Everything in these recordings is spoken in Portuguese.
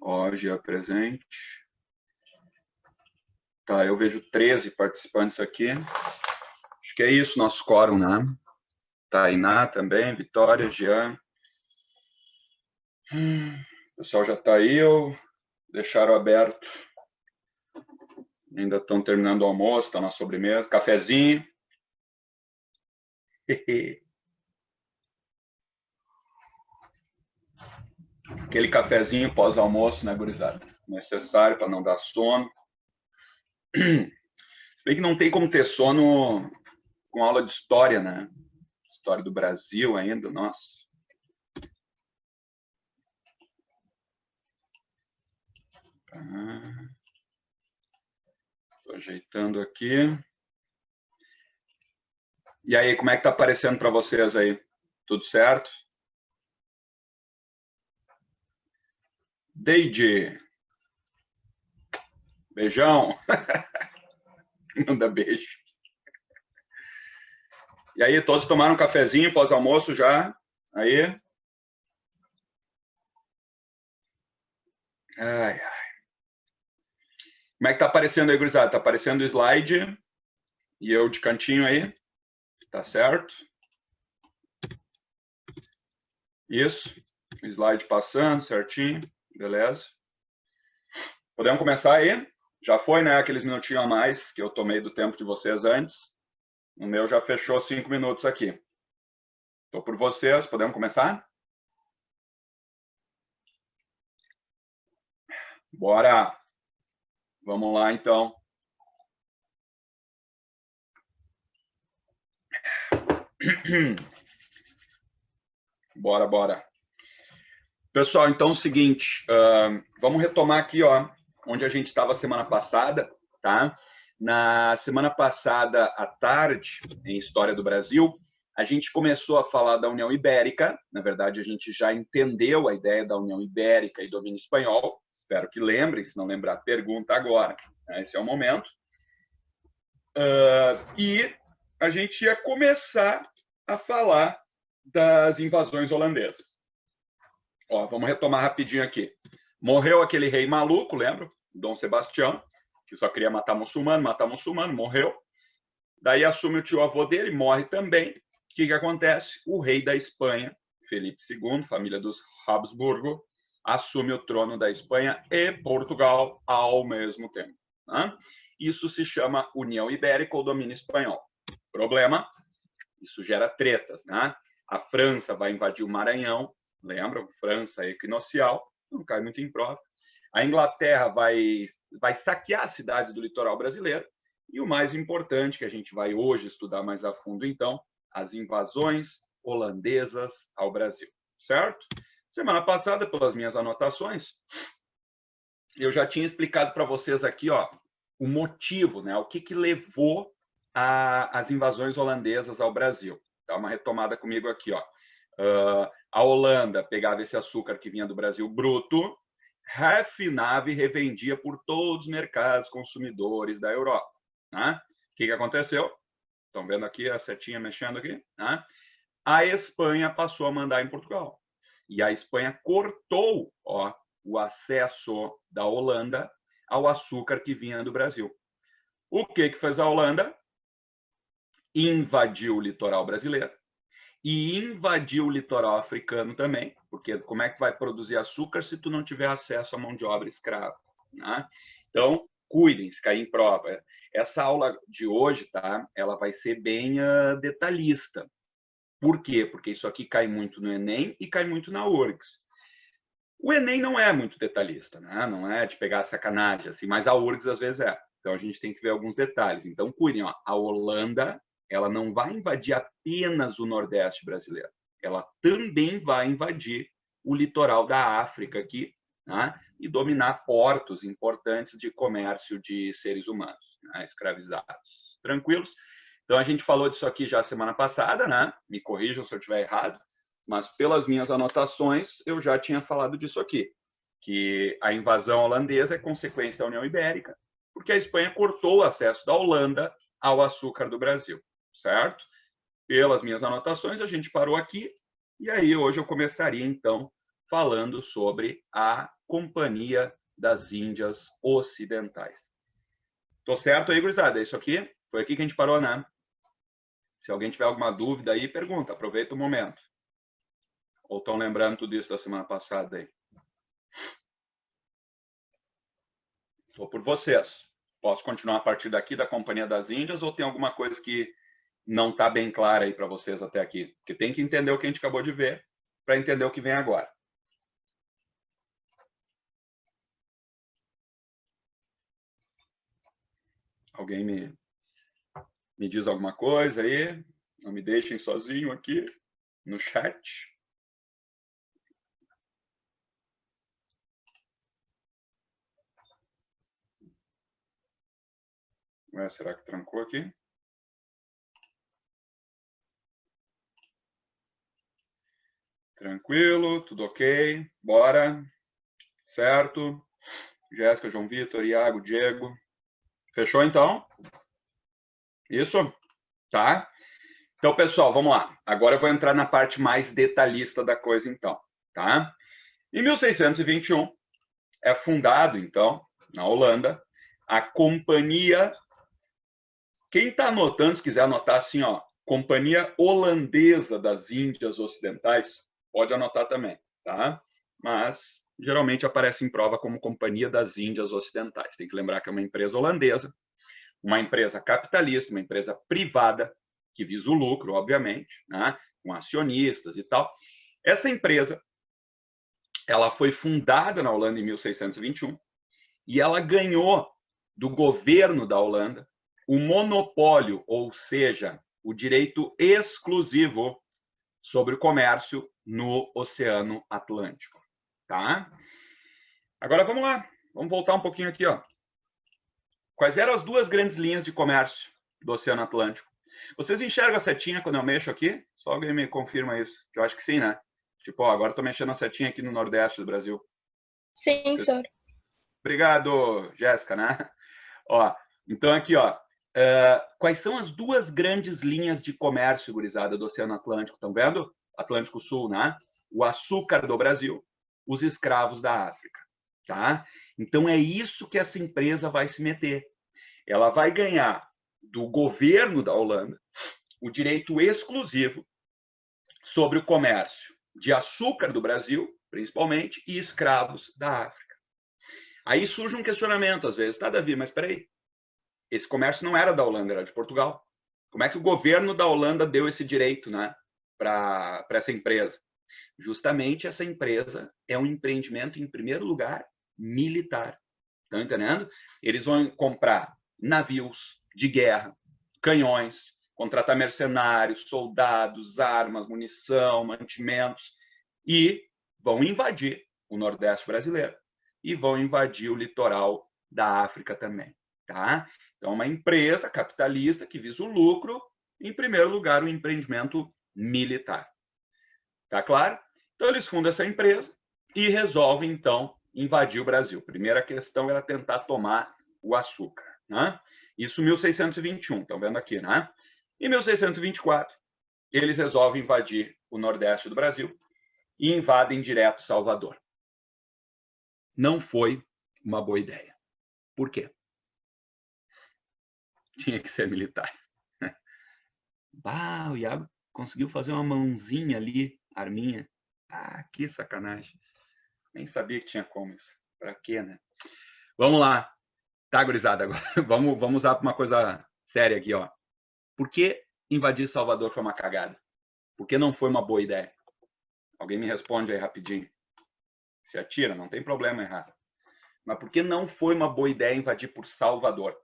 Hoje é presente. Tá, eu vejo 13 participantes aqui. Acho que é isso, nosso quórum, né? Tainá também, Vitória, Jean. O pessoal já está aí ou deixaram aberto? Ainda estão terminando o almoço, estão na sobremesa. Cafezinho. Aquele cafezinho pós-almoço, né, gurizada? Necessário para não dar sono. Bem que não tem como ter sono com aula de história, né? História do Brasil ainda, nossa. Estou ajeitando aqui. E aí, como é que tá aparecendo para vocês aí? Tudo certo? Deide. Beijão. Manda beijo. E aí, todos tomaram um cafezinho pós-almoço já? Aí? Ai, ai. Como é que tá aparecendo aí, gurizada? Tá aparecendo o slide e eu de cantinho aí? Tá certo? Isso. O slide passando certinho. Beleza. Podemos começar aí? Já foi, né? Aqueles minutinhos a mais que eu tomei do tempo de vocês antes. O meu já fechou 5 minutos aqui. Estou por vocês. Podemos começar? Bora! Vamos lá, então. Bora, bora. Pessoal, então é o seguinte, vamos retomar aqui, ó, onde a gente estava semana passada, tá? Na semana passada, à tarde, em História do Brasil, a gente começou a falar da União Ibérica. Na verdade, a gente já entendeu a ideia da União Ibérica e domínio espanhol. Espero que lembrem, se não lembrar, pergunta agora. Esse é o momento. E a gente ia começar a falar das invasões holandesas. Ó, vamos retomar rapidinho aqui. Morreu aquele rei maluco, lembra? Dom Sebastião, que só queria matar muçulmano, morreu. Daí assume o tio-avô dele, morre também. O que acontece? O rei da Espanha, Felipe II, família dos Habsburgo, assume o trono da Espanha e Portugal ao mesmo tempo. Né? Isso se chama União Ibérica ou domínio espanhol. Problema, isso gera tretas. Né? A França vai invadir o Maranhão, lembra? França equinocial, não cai muito em prova. A Inglaterra vai saquear cidades do litoral brasileiro. E o mais importante, que a gente vai hoje estudar mais a fundo, então, as invasões holandesas ao Brasil, certo? Semana passada, pelas minhas anotações, eu já tinha explicado para vocês aqui, ó, o motivo, né? O que levou as invasões holandesas ao Brasil. Dá uma retomada comigo aqui, ó. A Holanda pegava esse açúcar que vinha do Brasil bruto, refinava e revendia por todos os mercados consumidores da Europa. Né? O que aconteceu? Estão vendo aqui a setinha mexendo aqui? Né? A Espanha passou a mandar em Portugal. E a Espanha cortou, ó, o acesso da Holanda ao açúcar que vinha do Brasil. O que fez a Holanda? Invadiu o litoral brasileiro e invadiu o litoral africano também, porque como é que vai produzir açúcar se tu não tiver acesso à mão de obra escrava? Né? Então, cuidem, se cair em prova. Essa aula de hoje, tá? Ela vai ser bem detalhista. Por quê? Porque isso aqui cai muito no Enem e cai muito na URGS. O Enem não é muito detalhista, né? Não é de pegar sacanagem, assim, mas a URGS às vezes é. Então a gente tem que ver alguns detalhes. Então cuidem, ó, a Holanda, ela não vai invadir apenas o Nordeste brasileiro. Ela também vai invadir o litoral da África aqui, né? E dominar portos importantes de comércio de seres humanos, né? Escravizados. Tranquilos? Então a gente falou disso aqui já semana passada, né? Me corrijam se eu estiver errado. Mas pelas minhas anotações, eu já tinha falado disso aqui, que a invasão holandesa é consequência da União Ibérica, porque a Espanha cortou o acesso da Holanda ao açúcar do Brasil, certo? Pelas minhas anotações, a gente parou aqui, e aí hoje eu começaria, então, falando sobre a Companhia das Índias Ocidentais. Tô certo aí, gurizada? É isso aqui? Foi aqui que a gente parou, né? Se alguém tiver alguma dúvida aí, pergunta. Aproveita o momento. Ou estão lembrando tudo isso da semana passada aí? Estou por vocês. Posso continuar a partir daqui da Companhia das Índias ou tem alguma coisa que não está bem clara aí para vocês até aqui? Porque tem que entender o que a gente acabou de ver para entender o que vem agora. Alguém me diz alguma coisa aí? Não me deixem sozinho aqui no chat. Ué, será que trancou aqui? Tranquilo, tudo ok. Bora. Certo. Jéssica, João Vitor, Iago, Diego. Fechou, então? Isso? Tá? Então, pessoal, vamos lá. Agora eu vou entrar na parte mais detalhista da coisa, então. Tá? Em 1621, é fundado, então, na Holanda, a Companhia... Quem está anotando, se quiser anotar assim, ó, Companhia Holandesa das Índias Ocidentais, pode anotar também, tá? Mas geralmente aparece em prova como Companhia das Índias Ocidentais. Tem que lembrar que é uma empresa holandesa, uma empresa capitalista, uma empresa privada, que visa o lucro, obviamente, né? Com acionistas e tal. Essa empresa, ela foi fundada na Holanda em 1621 e ela ganhou do governo da Holanda o monopólio, ou seja, o direito exclusivo sobre o comércio no Oceano Atlântico, tá? Agora vamos lá, vamos voltar um pouquinho aqui, ó. Quais eram as duas grandes linhas de comércio do Oceano Atlântico? Vocês enxergam a setinha quando eu mexo aqui? Só alguém me confirma isso, que eu acho que sim, né? Tipo, ó, agora eu tô mexendo a setinha aqui no Nordeste do Brasil. Sim, senhor. Obrigado, Jéssica, né? Ó, então aqui, ó, quais são as duas grandes linhas de comércio, gurizada, do Oceano Atlântico? Estão vendo? Atlântico Sul, né? O açúcar do Brasil, os escravos da África, tá? Então é isso que essa empresa vai se meter. Ela vai ganhar do governo da Holanda o direito exclusivo sobre o comércio de açúcar do Brasil, principalmente, e escravos da África. Aí surge um questionamento às vezes, tá, Davi, mas peraí, esse comércio não era da Holanda, era de Portugal. Como é que o governo da Holanda deu esse direito, né, para essa empresa? Justamente essa empresa é um empreendimento, em primeiro lugar, militar. Estão entendendo? Eles vão comprar navios de guerra, canhões, contratar mercenários, soldados, armas, munição, mantimentos e vão invadir o Nordeste brasileiro e vão invadir o litoral da África também, tá? Então, uma empresa capitalista que visa o lucro, em primeiro lugar, o empreendimento militar. Tá claro? Então, eles fundam essa empresa e resolvem, então, invadir o Brasil. Primeira questão era tentar tomar o açúcar, né? Isso em 1621, estão vendo aqui, né? Em 1624, eles resolvem invadir o Nordeste do Brasil e invadem direto Salvador. Não foi uma boa ideia. Por quê? Tinha que ser militar. Ah, o Iago conseguiu fazer uma mãozinha ali, arminha. Ah, que sacanagem. Nem sabia que tinha como isso. Pra quê, né? Vamos lá. Tá, gurizada, agora vamos usar uma coisa séria aqui, ó. Por que invadir Salvador foi uma cagada? Por que não foi uma boa ideia? Alguém me responde aí rapidinho. Se atira, não tem problema errado. Mas por que não foi uma boa ideia invadir por Salvador?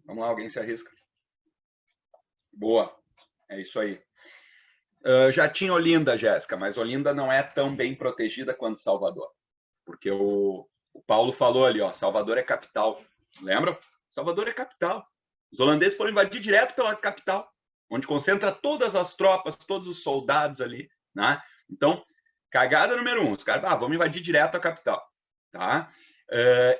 Vamos lá, alguém se arrisca. Boa, é isso aí. Já tinha Olinda, Jéssica, mas Olinda não é tão bem protegida quanto Salvador. Porque o Paulo falou ali, ó, Salvador é capital. Lembram? Salvador é capital. Os holandeses foram invadir direto pela capital, onde concentra todas as tropas, todos os soldados ali, né? Então, cagada número 1. Os caras, vamos invadir direto a capital, tá?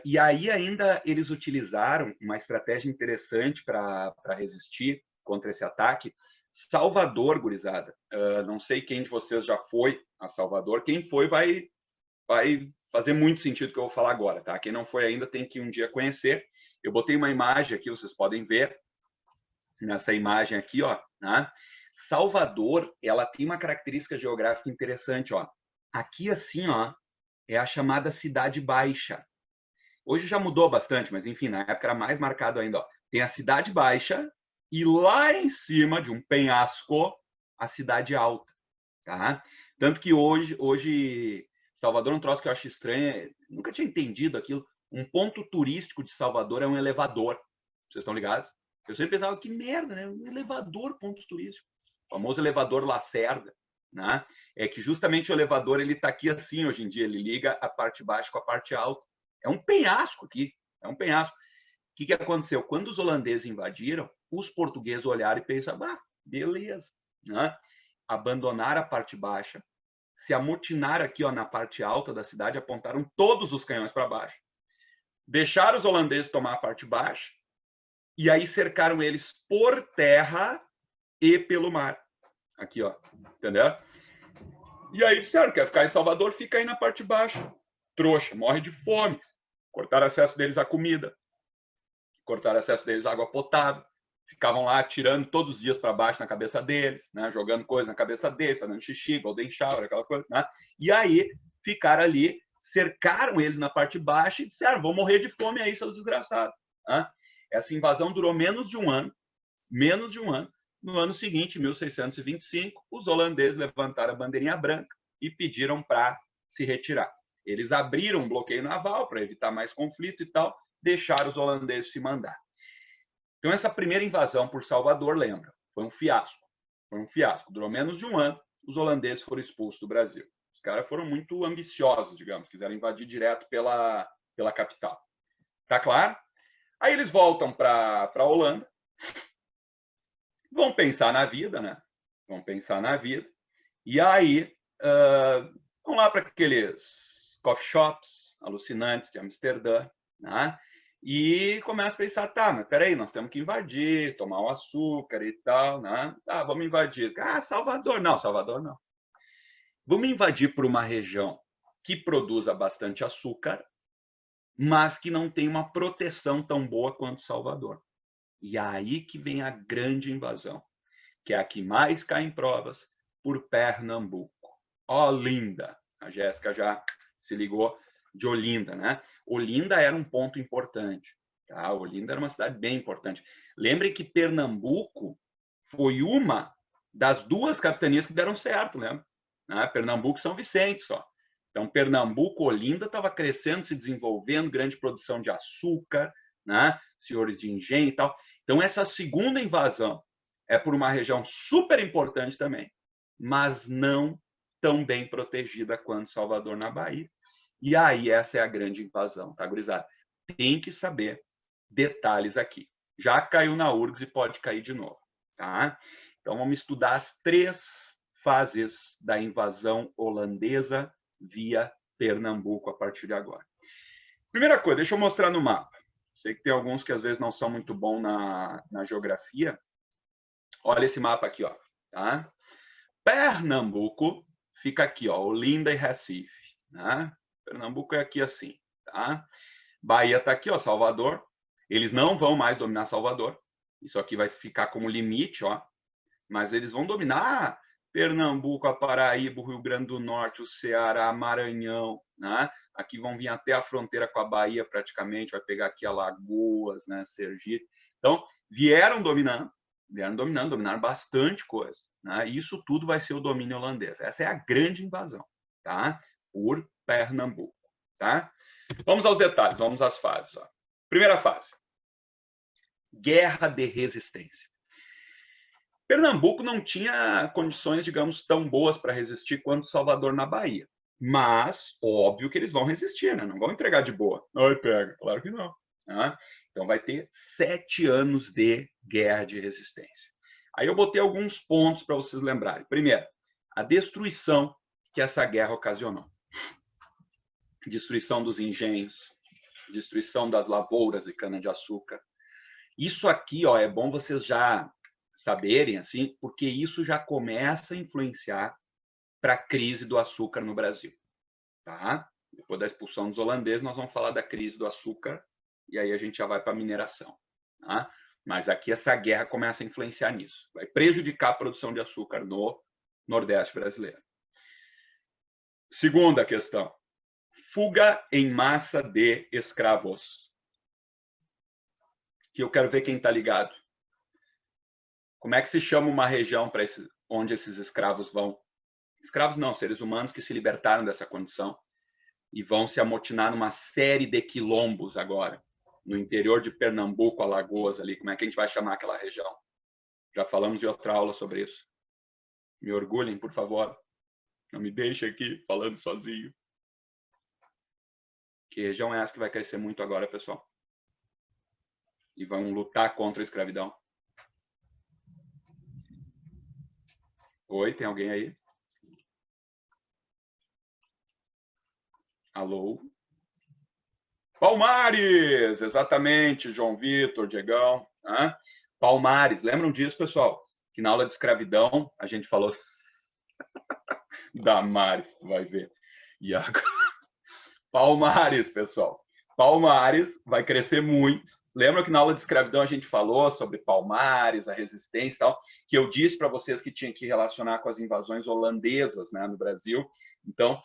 E aí ainda eles utilizaram uma estratégia interessante para resistir contra esse ataque. Salvador, gurizada. Não sei quem de vocês já foi a Salvador. Quem foi vai fazer muito sentido o que eu vou falar agora, tá? Quem não foi ainda tem que um dia conhecer. Eu botei uma imagem aqui, vocês podem ver nessa imagem aqui, ó, né? Salvador, ela tem uma característica geográfica interessante, ó. Aqui assim, ó, é a chamada Cidade Baixa. Hoje já mudou bastante, mas enfim, na época era mais marcado ainda, ó. Tem a Cidade Baixa e lá em cima de um penhasco a Cidade Alta, tá? Tanto que hoje Salvador é um troço que eu acho estranho, nunca tinha entendido aquilo. Um ponto turístico de Salvador é um elevador. Vocês estão ligados? Eu sempre pensava, que merda, né? Um elevador, ponto turístico. O famoso elevador Lacerda, né? É que justamente o elevador, ele tá aqui assim hoje em dia, ele liga a parte baixa com a parte alta. É um penhasco aqui, é um penhasco. O que aconteceu? Quando os holandeses invadiram, os portugueses olharam e pensaram, beleza, né? Abandonaram a parte baixa, se amotinaram aqui, ó, na parte alta da cidade, apontaram todos os canhões para baixo, deixaram os holandeses tomar a parte baixa, e aí cercaram eles por terra e pelo mar. Aqui, ó, entendeu? E aí disseram, quer ficar em Salvador, fica aí na parte baixa. Trouxa, morre de fome. Cortaram acesso deles à comida, cortaram acesso deles à água potável, ficavam lá atirando todos os dias para baixo na cabeça deles, né? Jogando coisa na cabeça deles, fazendo xixi, golden shower, aquela coisa, né? E aí ficaram ali, cercaram eles na parte baixa e disseram, vão morrer de fome aí, seus desgraçados. Né? Essa invasão durou menos de um ano. Menos de um ano. No ano seguinte, 1625, os holandeses levantaram a bandeirinha branca e pediram para se retirar. Eles abriram um bloqueio naval para evitar mais conflito e tal, deixaram os holandeses se mandar. Então, essa primeira invasão por Salvador, lembra, foi um fiasco. Foi um fiasco. Durou menos de um ano, os holandeses foram expulsos do Brasil. Os caras foram muito ambiciosos, digamos, quiseram invadir direto pela capital. Tá claro? Aí eles voltam para a Holanda, vão pensar na vida, né? Vão pensar na vida. E aí, vão lá para aqueles coffee shops alucinantes de Amsterdã, né? E começam a pensar, tá, mas peraí, nós temos que invadir, tomar o açúcar e tal, né? Tá, vamos invadir. Salvador. Não, Salvador não. Vamos invadir por uma região que produza bastante açúcar, mas que não tem uma proteção tão boa quanto Salvador. E aí que vem a grande invasão, que é a que mais cai em provas, por Pernambuco. Olinda. A Jéssica já se ligou de Olinda, né? Olinda era um ponto importante. Tá? Olinda era uma cidade bem importante. Lembre que Pernambuco foi uma das duas capitanias que deram certo, lembra? Né? Pernambuco e São Vicente só. Então, Pernambuco, Olinda estava crescendo, se desenvolvendo, grande produção de açúcar, né? Senhores de engenho e tal. Então, essa segunda invasão é por uma região super importante também, mas não tão bem protegida quanto Salvador, na Bahia. E aí, essa é a grande invasão, tá, gurizada? Tem que saber detalhes aqui. Já caiu na URGS e pode cair de novo, tá? Então, vamos estudar as 3 fases da invasão holandesa via Pernambuco a partir de agora. Primeira coisa, deixa eu mostrar no mapa. Sei que tem alguns que às vezes não são muito bons na geografia. Olha esse mapa aqui, ó, tá? Pernambuco fica aqui, ó, Olinda e Recife, né? Pernambuco é aqui assim, tá? Bahia tá aqui, ó, Salvador. Eles não vão mais dominar Salvador. Isso aqui vai ficar como limite, ó. Mas eles vão dominar Pernambuco, a Paraíba, o Rio Grande do Norte, o Ceará, Maranhão, né? Aqui vão vir até a fronteira com a Bahia praticamente, vai pegar aqui Alagoas, né, Sergipe. Então, vieram dominando, dominaram bastante coisa, né? Isso tudo vai ser o domínio holandês. Essa é a grande invasão, tá? Por Pernambuco, tá? Vamos aos detalhes, vamos às fases, ó. Primeira fase. Guerra de resistência. Pernambuco não tinha condições, digamos, tão boas para resistir quanto Salvador, na Bahia. Mas, óbvio que eles vão resistir, né? Não vão entregar de boa. Ai, pega. Claro que não. Né? Então, vai ter 7 anos de guerra de resistência. Aí eu botei alguns pontos para vocês lembrarem. Primeiro, a destruição que essa guerra ocasionou. Destruição dos engenhos, destruição das lavouras de cana-de-açúcar. Isso aqui, ó, é bom vocês já saberem, assim, porque isso já começa a influenciar para a crise do açúcar no Brasil. Tá? Depois da expulsão dos holandeses, nós vamos falar da crise do açúcar, e aí a gente já vai para a mineração. Tá? Mas aqui essa guerra começa a influenciar nisso. Vai prejudicar a produção de açúcar no Nordeste brasileiro. Segunda questão. Fuga em massa de escravos. Que eu quero ver quem está ligado. Como é que se chama uma região para onde esses escravos vão? Escravos não, seres humanos que se libertaram dessa condição e vão se amotinar numa série de quilombos agora, no interior de Pernambuco, Alagoas, ali. Como é que a gente vai chamar aquela região? Já falamos em outra aula sobre isso. Me orgulhem, por favor. Não me deixem aqui falando sozinho. Que região é essa que vai crescer muito agora, pessoal? E vão lutar contra a escravidão? Oi, tem alguém aí? Alô? Palmares! Exatamente, João Vitor, Diegão. Né? Palmares, lembram disso, pessoal? Que na aula de escravidão a gente falou... Damares, tu vai ver. Iago. Palmares, pessoal. Palmares vai crescer muito. Lembra que na aula de escravidão a gente falou sobre Palmares, a resistência e tal, que eu disse para vocês que tinha que relacionar com as invasões holandesas, né, no Brasil. Então,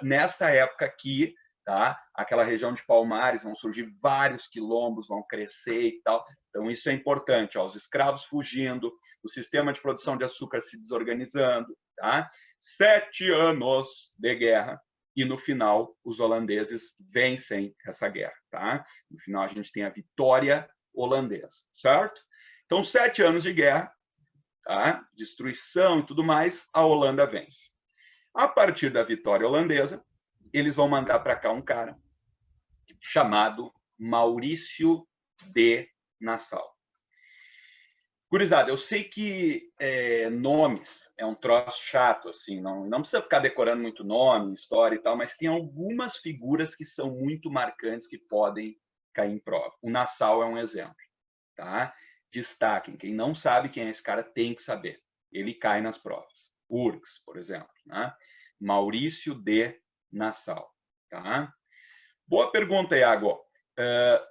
nessa época aqui, tá, aquela região de Palmares, vão surgir vários quilombos, vão crescer e tal. Então, isso é importante. Ó, os escravos fugindo, o sistema de produção de açúcar se desorganizando. Tá? 7 anos de guerra. E no final, os holandeses vencem essa guerra. Tá? No final, a gente tem a vitória holandesa, certo? Então, 7 anos de guerra, tá? Destruição e tudo mais, a Holanda vence. A partir da vitória holandesa, eles vão mandar para cá um cara chamado Maurício de Nassau. Gurizada, eu sei que nomes é um troço chato, assim, não precisa ficar decorando muito nome, história e tal, mas tem algumas figuras que são muito marcantes que podem cair em prova. O Nassau é um exemplo, tá? Destaquem, quem não sabe quem é esse cara tem que saber. Ele cai nas provas. URGS, por exemplo, né? Maurício de Nassau, tá? Boa pergunta, Iago.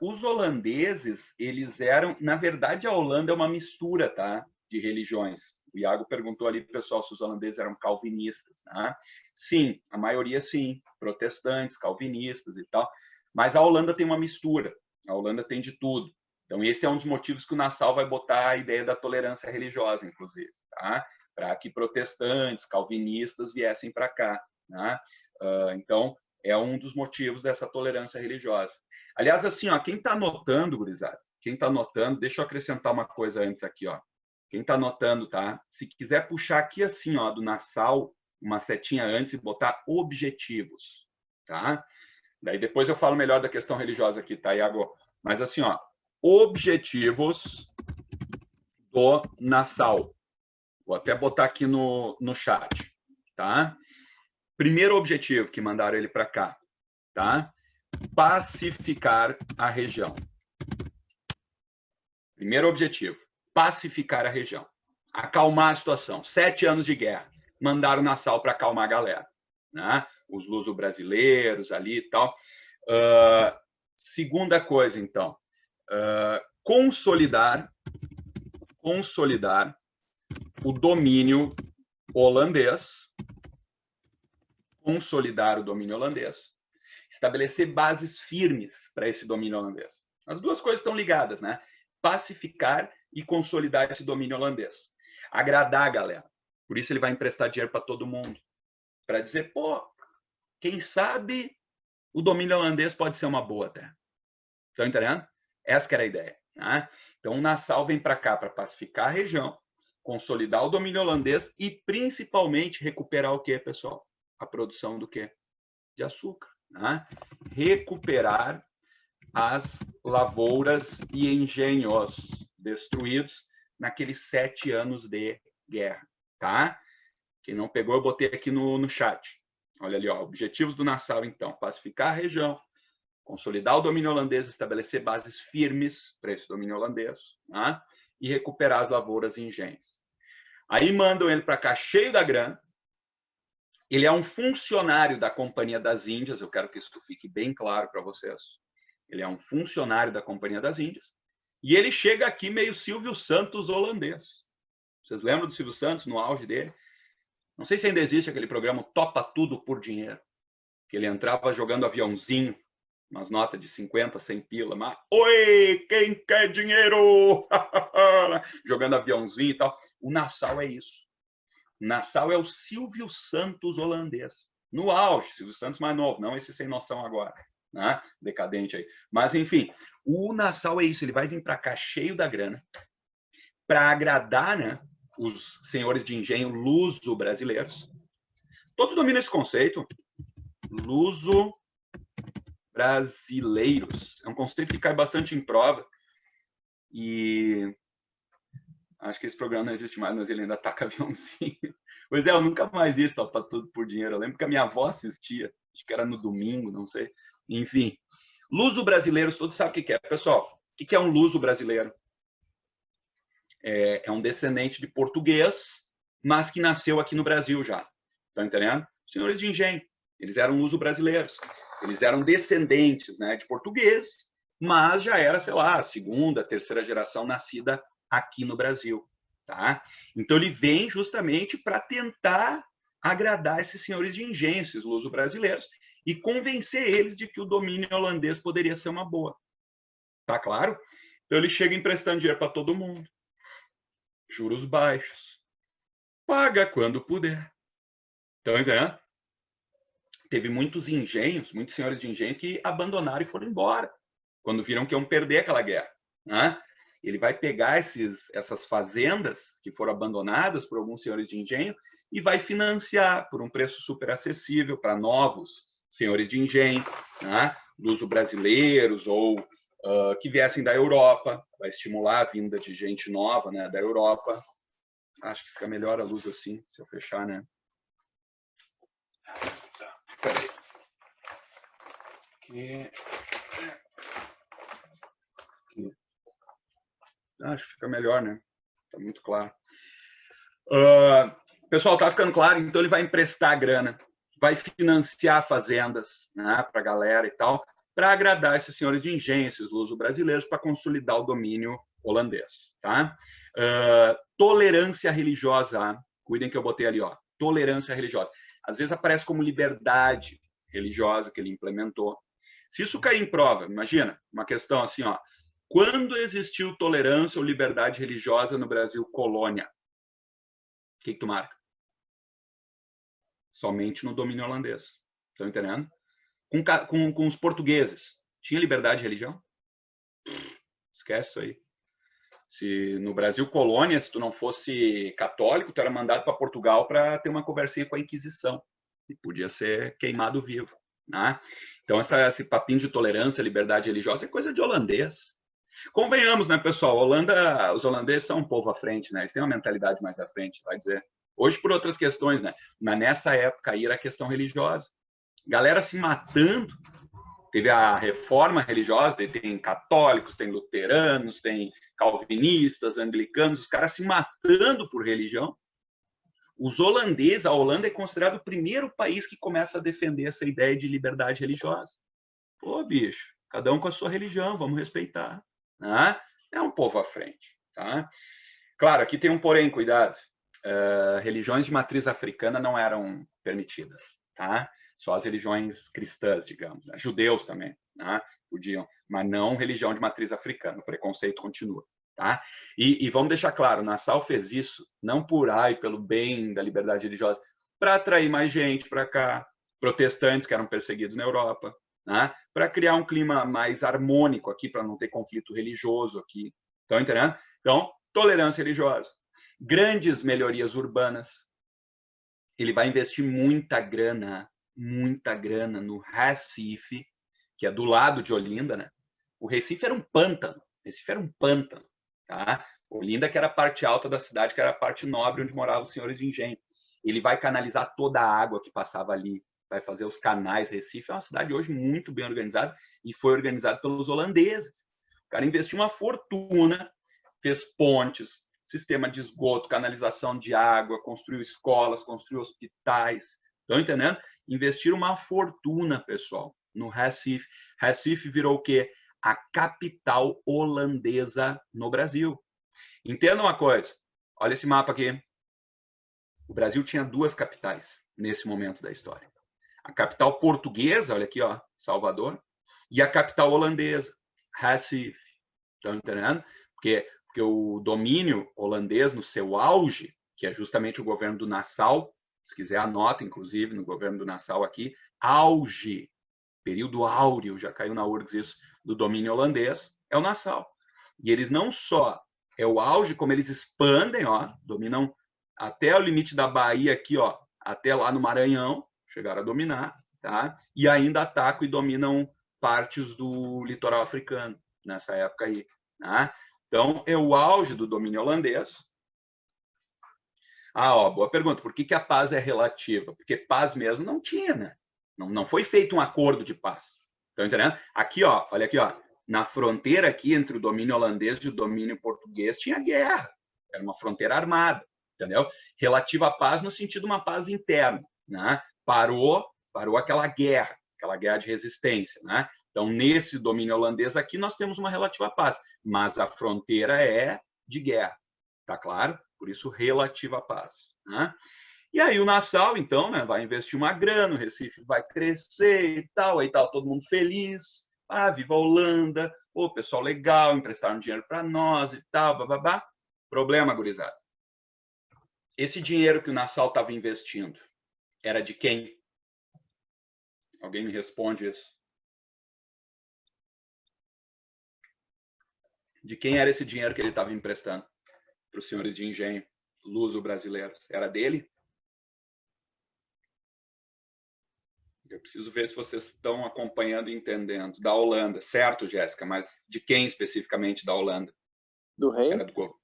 Os holandeses, eles eram... Na verdade, a Holanda é uma mistura, tá? De religiões. O Iago perguntou ali, pessoal, se os holandeses eram calvinistas. Tá? Sim, a maioria sim. Protestantes, calvinistas e tal. Mas a Holanda tem uma mistura. A Holanda tem de tudo. Então, esse é um dos motivos que o Nassau vai botar a ideia da tolerância religiosa, inclusive. Tá? Para que protestantes, calvinistas viessem para cá. Tá? Então, é um dos motivos dessa tolerância religiosa. Aliás, assim, ó, quem está anotando, gurizada, quem está anotando, deixa eu acrescentar uma coisa antes aqui, ó. Quem está anotando, tá? Se quiser puxar aqui assim, ó, do Nassau, uma setinha antes e botar objetivos, tá? Daí depois eu falo melhor da questão religiosa aqui, tá, Iago? Mas assim, ó, objetivos do Nassau. Vou até botar aqui no chat, tá? Primeiro objetivo que mandaram ele para cá, tá? Pacificar a região. Primeiro objetivo, pacificar a região. Acalmar a situação. 7 anos de guerra. Mandaram Nassau para acalmar a galera. Né? Os luso-brasileiros ali e tal. Segunda coisa, então. Consolidar o domínio holandês. Consolidar o domínio holandês. Estabelecer bases firmes para esse domínio holandês. As duas coisas estão ligadas, né? Pacificar e consolidar esse domínio holandês. Agradar a galera. Por isso ele vai emprestar dinheiro para todo mundo. Para dizer, pô, quem sabe o domínio holandês pode ser uma boa até. Estão entendendo? Essa que era a ideia. Né? Então o Nassau vem para cá para pacificar a região, consolidar o domínio holandês e principalmente recuperar o quê, pessoal? A produção do quê? De açúcar. Né? Recuperar as lavouras e engenhos destruídos naqueles 7 anos de guerra. Tá? Quem não pegou, eu botei aqui no chat. Olha ali, ó, objetivos do Nassau, então. Pacificar a região, Consolidar o domínio holandês, estabelecer bases firmes para esse domínio holandês, tá? E recuperar as lavouras e engenhos. Aí mandam ele para cá cheio da grana. Ele é um funcionário da Companhia das Índias, eu quero que isso fique bem claro para vocês. Ele é um funcionário da Companhia das Índias. E ele chega aqui meio Silvio Santos holandês. Vocês lembram do Silvio Santos no auge dele? Não sei se ainda existe aquele programa Topa Tudo por Dinheiro, que ele entrava jogando aviãozinho, umas notas de 50, 100 pila, mas oi, quem quer dinheiro? Jogando aviãozinho e tal. O Nassau é isso. O Nassau é o Silvio Santos holandês. No auge, Silvio Santos mais novo, não esse sem noção agora, né? Decadente aí. Mas, enfim, o Nassau é isso, ele vai vir para cá cheio da grana para agradar, né, os senhores de engenho luso-brasileiros. Todos dominam esse conceito. Luso-brasileiros. É um conceito que cai bastante em prova. E acho que esse programa não existe mais, mas ele ainda taca aviãozinho. Pois é, eu nunca mais vi Topa Tudo por Dinheiro. Eu lembro que a minha avó assistia. Acho que era no domingo, não sei. Enfim. Luso-brasileiros, todos sabem o que é. Pessoal, o que é um luso-brasileiro? É um descendente de português, mas que nasceu aqui no Brasil já. Estão entendendo? Senhores de engenho. Eles eram luso-brasileiros. Eles eram descendentes, né, de portugueses, mas já era, sei lá, a segunda, terceira geração nascida aqui no Brasil. Tá? Então, ele vem justamente para tentar agradar esses senhores de engenho, esses luso-brasileiros, e convencer eles de que o domínio holandês poderia ser uma boa. Tá claro? Então, ele chega emprestando dinheiro para todo mundo. Juros baixos. Paga quando puder. Estão entendendo? Teve muitos engenhos, muitos senhores de engenho que abandonaram e foram embora, quando viram que iam perder aquela guerra. Né? Ele vai pegar essas fazendas que foram abandonadas por alguns senhores de engenho e vai financiar por um preço super acessível para novos senhores de engenho, né? Luso-brasileiros ou que viessem da Europa, vai estimular a vinda de gente nova, né, da Europa. Acho que fica melhor a luz assim, se eu fechar, né? Peraí. Aqui. Acho que fica melhor, né? Tá muito claro. Pessoal, tá ficando claro? Então ele vai emprestar grana, vai financiar fazendas, né, para a galera e tal, para agradar esses senhores de engenho, esses luso-brasileiros, para consolidar o domínio holandês, tá? Tolerância religiosa, cuidem que eu botei ali, ó, tolerância religiosa. Às vezes aparece como liberdade religiosa que ele implementou. Se isso cair em prova, imagina, uma questão assim, ó, quando existiu tolerância ou liberdade religiosa no Brasil colônia? O que tu marca? Somente no domínio holandês. Estão entendendo? Com os portugueses, tinha liberdade de religião? Esquece isso aí. Se no Brasil colônia, se tu não fosse católico, tu era mandado para Portugal para ter uma conversinha com a Inquisição. E podia ser queimado vivo. Né? Então, esse papinho de tolerância, liberdade religiosa é coisa de holandês. Convenhamos, né, pessoal? Holanda, os holandeses são um povo à frente, né? Eles têm uma mentalidade mais à frente, vai dizer. Hoje, por outras questões, né? Mas nessa época aí era a questão religiosa. Galera se matando. Teve a reforma religiosa, tem católicos, tem luteranos, tem calvinistas, anglicanos, os caras se matando por religião. Os holandeses, a Holanda é considerado o primeiro país que começa a defender essa ideia de liberdade religiosa. Pô, bicho, cada um com a sua religião, vamos respeitar. Né? É um povo à frente. Tá? Claro, aqui tem um porém, cuidado. Religiões de matriz africana não eram permitidas. Tá? Só as religiões cristãs, digamos. Né? Judeus também, né? Podiam, mas não religião de matriz africana. O preconceito continua. Tá? E vamos deixar claro, Nassau fez isso não pelo bem da liberdade religiosa, para atrair mais gente para cá, protestantes que eram perseguidos na Europa, né? Para criar um clima mais harmônico aqui, para não ter conflito religioso aqui. Estão entendendo? Então, tolerância religiosa. Grandes melhorias urbanas. Ele vai investir muita grana no Recife, que é do lado de Olinda, né? O Recife era um pântano. Tá? Olinda, que era a parte alta da cidade, que era a parte nobre onde moravam os senhores de engenho. Ele vai canalizar toda a água que passava ali vai fazer os canais. Recife é uma cidade hoje muito bem organizada e foi organizada pelos holandeses. O cara investiu uma fortuna, fez pontes, sistema de esgoto, canalização de água, construiu escolas, construiu hospitais. Estão entendendo? Investiram uma fortuna, pessoal, no Recife. Recife virou o quê? A capital holandesa no Brasil. Entenda uma coisa. Olha esse mapa aqui. O Brasil tinha duas capitais nesse momento da história. A capital portuguesa, olha aqui, ó, Salvador, e a capital holandesa, Recife. Estão entendendo? Porque o domínio holandês, no seu auge, que é justamente o governo do Nassau, se quiser anota, inclusive, no governo do Nassau aqui, auge, período áureo, já caiu na URGS isso, do domínio holandês, é o Nassau. E eles não só é o auge, como eles expandem, ó, dominam até o limite da Bahia aqui, ó, até lá no Maranhão, chegaram a dominar, tá? E ainda atacam e dominam partes do litoral africano nessa época aí, tá? Então, é o auge do domínio holandês. Ah, ó, boa pergunta. Por que a paz é relativa? Porque paz mesmo não tinha, né? Não foi feito um acordo de paz. Estão entendendo? Aqui, ó, olha aqui, ó. Na fronteira aqui entre o domínio holandês e o domínio português tinha guerra. Era uma fronteira armada, entendeu? Relativa à paz no sentido de uma paz interna, né? Parou aquela guerra de resistência, né? Então, nesse domínio holandês aqui, nós temos uma relativa paz, mas a fronteira é de guerra, tá claro? Por isso, relativa paz, né? E aí o Nassau, então, né, vai investir uma grana, o Recife vai crescer e tal, aí tá todo mundo feliz, ah, viva a Holanda, pô, pessoal legal, emprestaram dinheiro para nós e tal, bababá. Problema, gurizada. Esse dinheiro que o Nassau estava investindo era de quem? Alguém me responde isso? De quem era esse dinheiro que ele estava emprestando para os senhores de engenho luso-brasileiros? Era dele? Eu preciso ver se vocês estão acompanhando e entendendo. Da Holanda, certo, Jéssica? Mas de quem especificamente da Holanda? Do rei? Era do...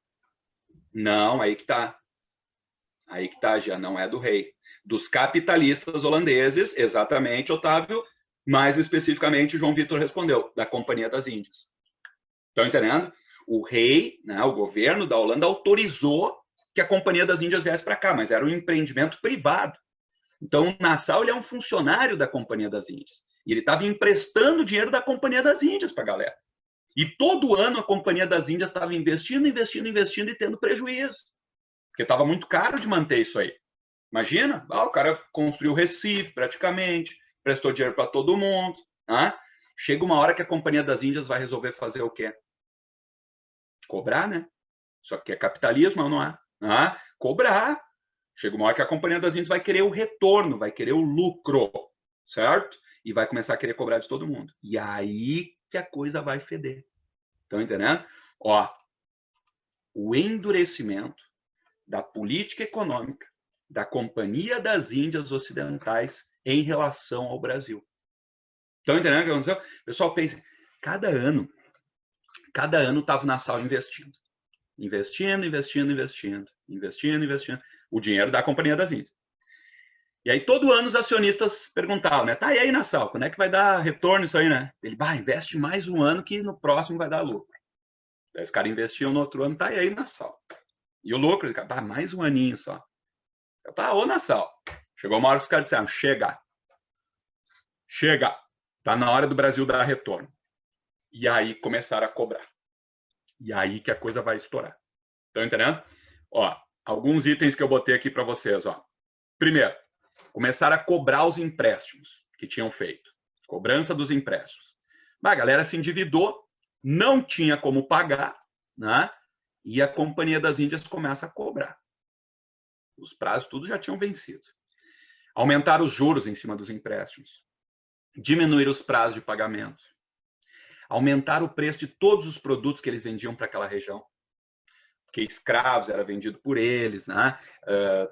Não, aí que tá. Aí que tá, já não é do rei. Dos capitalistas holandeses, exatamente, Otávio, mais especificamente, João Vitor respondeu, da Companhia das Índias. Estão entendendo? O rei, né, o governo da Holanda autorizou que a Companhia das Índias viesse para cá, mas era um empreendimento privado. Então, o Nassau ele é um funcionário da Companhia das Índias. E ele estava emprestando dinheiro da Companhia das Índias para a galera. E todo ano a Companhia das Índias estava investindo e tendo prejuízo. Porque estava muito caro de manter isso aí. Imagina, o cara construiu Recife praticamente, prestou dinheiro para todo mundo. Tá? Chega uma hora que a Companhia das Índias vai resolver fazer o quê? Cobrar, né? Só que é capitalismo, não é? Cobrar. Chega uma hora que a Companhia das Índias vai querer o retorno, vai querer o lucro, certo? E vai começar a querer cobrar de todo mundo. E aí que a coisa vai feder. Estão entendendo? Ó, o endurecimento da política econômica da Companhia das Índias Ocidentais em relação ao Brasil. Estão entendendo o que aconteceu? O pessoal pensa, cada ano estava o Nassau investindo. Investindo. O dinheiro da Companhia das Índias. E aí, todo ano, os acionistas perguntavam, né? Tá, e aí, Nassau, quando é que vai dar retorno isso aí, né? Ele, investe mais um ano que no próximo vai dar lucro. Daí os caras investiam no outro ano, tá, e aí, Nassau? E o lucro, ele, mais um aninho só. Ô, Nassau. Chegou uma hora que os caras disseram, chega. Tá na hora do Brasil dar retorno. E aí, começaram a cobrar. E aí que a coisa vai estourar. Estão entendendo? Ó, alguns itens que eu botei aqui para vocês, ó. Primeiro, começaram a cobrar os empréstimos que tinham feito. Cobrança dos empréstimos. A galera se endividou, não tinha como pagar, né? E a Companhia das Índias começa a cobrar. Os prazos tudo já tinham vencido. Aumentar os juros em cima dos empréstimos. Diminuir os prazos de pagamento. Aumentar o preço de todos os produtos que eles vendiam para aquela região. Porque escravos era vendido por eles, né?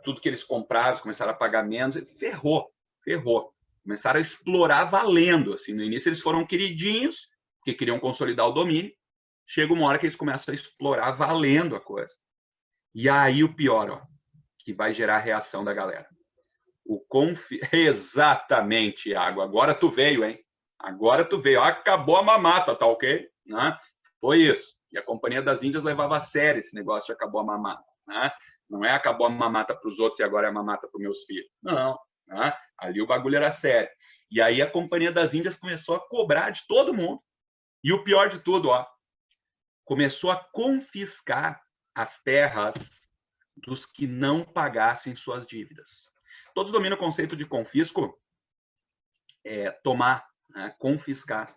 Tudo que eles compravam, começaram a pagar menos. Ferrou. Começaram a explorar valendo. Assim. No início eles foram queridinhos, que queriam consolidar o domínio. Chega uma hora que eles começam a explorar valendo a coisa. E aí o pior, ó, que vai gerar a reação da galera. Exatamente, Iago. Agora tu veio, hein? Agora tu veio. Acabou a mamata, tá ok? Né? Foi isso. E a Companhia das Índias levava a sério esse negócio de acabou a mamata. Né? Não é acabou a mamata para os outros e agora é a mamata para os meus filhos. Não. Né? Ali o bagulho era sério. E aí a Companhia das Índias começou a cobrar de todo mundo. E o pior de tudo, ó, começou a confiscar as terras dos que não pagassem suas dívidas. Todos dominam o conceito de confisco? Tomar, né? Confiscar.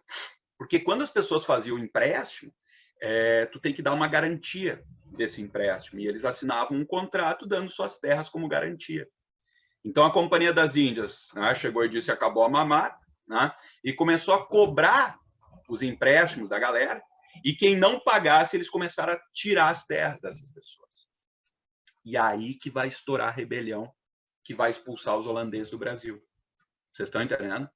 Porque quando as pessoas faziam o empréstimo, tu tem que dar uma garantia desse empréstimo. E eles assinavam um contrato dando suas terras como garantia. Então, a Companhia das Índias, né, chegou e disse acabou a mamata, né, e começou a cobrar os empréstimos da galera, e quem não pagasse, eles começaram a tirar as terras dessas pessoas. E aí que vai estourar a rebelião, que vai expulsar os holandeses do Brasil. Vocês estão entendendo?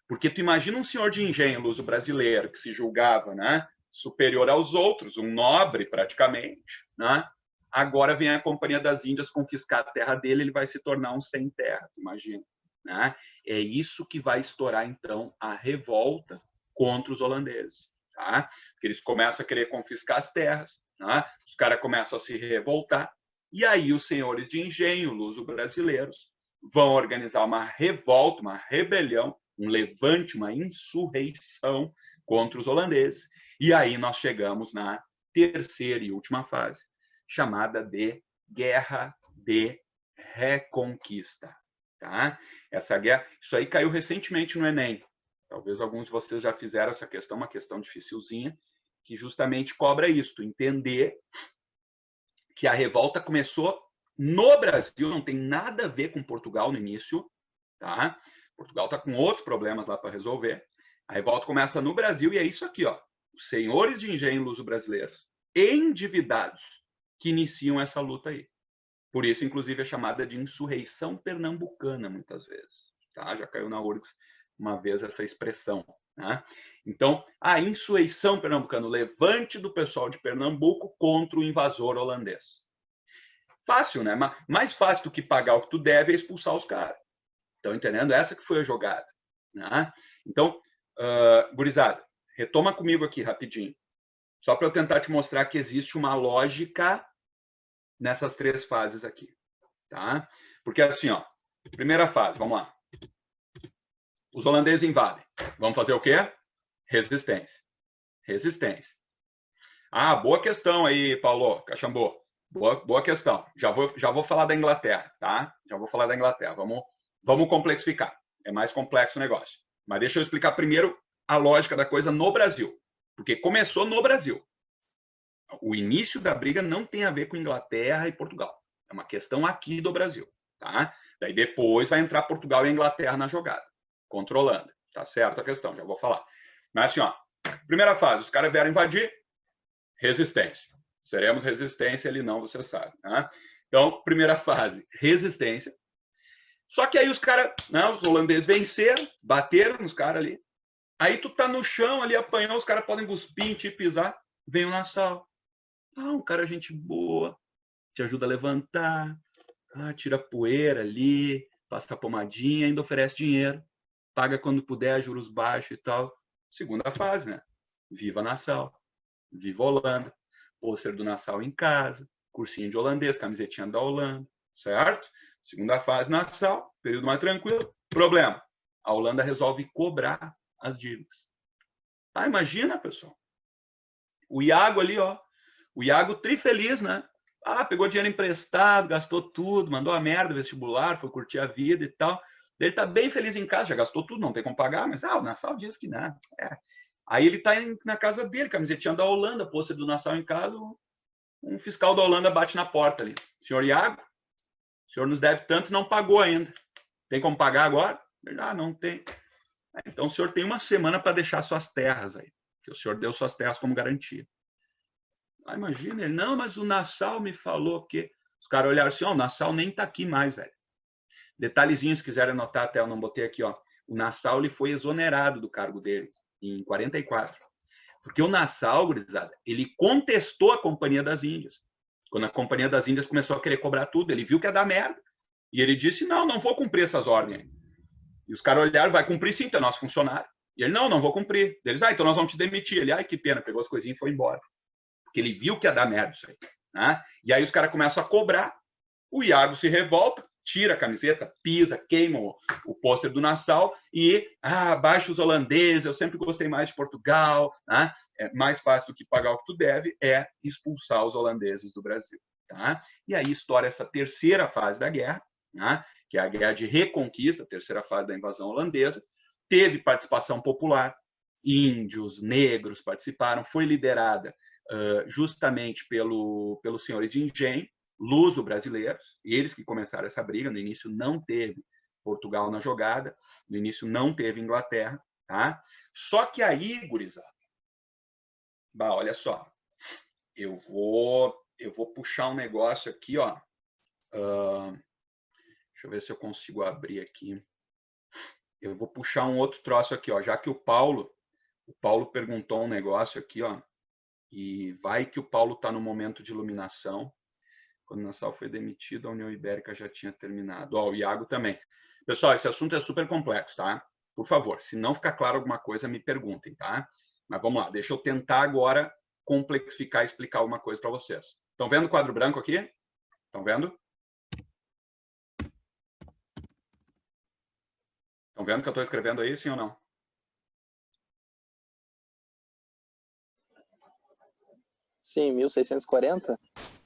Porque tu imagina um senhor de engenho luso brasileiro que se julgava, né, superior aos outros, um nobre praticamente, né? Agora vem a Companhia das Índias confiscar a terra dele, ele vai se tornar um sem terra, tu imagina, né? É isso que vai estourar então a revolta contra os holandeses, tá? Porque eles começam a querer confiscar as terras, né? Os caras começam a se revoltar e aí os senhores de engenho luso brasileiros vão organizar uma revolta, uma rebelião, um levante, uma insurreição contra os holandeses. E aí nós chegamos na terceira e última fase, chamada de Guerra de Reconquista. Tá? Essa guerra, isso aí caiu recentemente no Enem. Talvez alguns de vocês já fizeram essa questão, uma questão dificilzinha, que justamente cobra isso, entender que a revolta começou no Brasil, não tem nada a ver com Portugal no início, tá? Portugal está com outros problemas lá para resolver. A revolta começa no Brasil e é isso aqui, ó. Os senhores de engenho luso-brasileiros endividados que iniciam essa luta aí. Por isso, inclusive, é chamada de insurreição pernambucana, muitas vezes. Tá? Já caiu na URGS uma vez essa expressão. Né? Então, a insurreição pernambucana, o levante do pessoal de Pernambuco contra o invasor holandês. Fácil, né? Mais fácil do que pagar o que tu deve é expulsar os caras. Estão entendendo? Essa que foi a jogada. Né? Então, gurizada, retoma comigo aqui rapidinho. Só para eu tentar te mostrar que existe uma lógica nessas três fases aqui. Tá? Porque assim, ó, primeira fase, vamos lá. Os holandeses invadem. Vamos fazer o quê? Resistência. Resistência. Ah, boa questão aí, Paulo Cachambô. Boa questão. Já vou falar da Inglaterra, tá? Já vou falar da Inglaterra. Vamos complexificar. É mais complexo o negócio. Mas deixa eu explicar primeiro a lógica da coisa no Brasil. Porque começou no Brasil. O início da briga não tem a ver com Inglaterra e Portugal. É uma questão aqui do Brasil, tá? Daí depois vai entrar Portugal e Inglaterra na jogada, controlando. Tá certo a questão, já vou falar. Mas assim, ó, primeira fase, os caras vieram invadir, resistência. Seremos resistência, ele não, você sabe. Né? Então, primeira fase, resistência. Só que aí os caras, né, os holandeses venceram, bateram nos caras ali. Aí tu tá no chão ali, apanhou, os caras podem cuspir em ti, pisar. Vem o Nassau. Ah, um cara gente boa, te ajuda a levantar, tira poeira ali, passa a pomadinha, ainda oferece dinheiro, paga quando puder, juros baixos e tal. Segunda fase, né? Viva Nassau, viva Holanda, pôster do Nassau em casa, cursinho de holandês, camisetinha da Holanda, certo? Segunda fase, Nassau, período mais tranquilo. Problema, a Holanda resolve cobrar as dívidas. Imagina, pessoal. O Iago ali, ó, o Iago trifeliz, né? Pegou dinheiro emprestado, gastou tudo, mandou a merda vestibular, foi curtir a vida e tal. Ele tá bem feliz em casa, já gastou tudo, não tem como pagar, mas o Nassau diz que não. Aí ele tá na casa dele, camisetinha da Holanda, pôster do Nassau em casa, um fiscal da Holanda bate na porta ali. Senhor Iago, o senhor nos deve tanto, não pagou ainda. Tem como pagar agora? Não tem. Então o senhor tem uma semana para deixar suas terras aí, que o senhor deu suas terras como garantia. Imagina, ele, não, mas o Nassau me falou que... Os caras olharam assim, o Nassau nem tá aqui mais, velho. Detalhezinho, se quiserem anotar até, eu não botei aqui, ó. O Nassau, ele foi exonerado do cargo dele em 44. Porque o Nassau, gurizada, ele contestou a Companhia das Índias. Quando a Companhia das Índias começou a querer cobrar tudo, ele viu que ia dar merda. E ele disse, não, não vou cumprir essas ordens. E os caras olharam, vai cumprir sim, tu é nosso funcionário. E ele, não vou cumprir. Eles, então nós vamos te demitir. Ele, ai, que pena, pegou as coisinhas e foi embora. Porque ele viu que ia dar merda isso aí. Né? E aí os caras começam a cobrar, o Iago se revolta, tira a camiseta, pisa, queima o pôster do Nassau e baixa os holandeses, eu sempre gostei mais de Portugal, né? É mais fácil do que pagar o que tu deve, é expulsar os holandeses do Brasil. Tá? E aí estoura essa terceira fase da guerra, né? Que é a guerra de reconquista, a terceira fase da invasão holandesa. Teve participação popular, índios, negros participaram, foi liderada justamente pelos senhores de engenho, luso-brasileiros, eles que começaram essa briga. No início não teve Portugal na jogada, no início não teve Inglaterra, tá? Só que aí, gurizada, olha só, eu vou puxar um negócio aqui, ó. Deixa eu ver se eu consigo abrir aqui. Eu vou puxar um outro troço aqui, ó, já que o Paulo perguntou um negócio aqui, ó, e vai que o Paulo está no momento de iluminação. Quando o Nassau foi demitido, a União Ibérica já tinha terminado. Ó, o Iago também. Pessoal, esse assunto é super complexo, tá? Por favor, se não ficar claro alguma coisa, me perguntem, tá? Mas vamos lá, deixa eu tentar agora complexificar e explicar alguma coisa para vocês. Estão vendo o quadro branco aqui? Estão vendo? Estão vendo que eu estou escrevendo aí, sim ou não? Sim, 1640.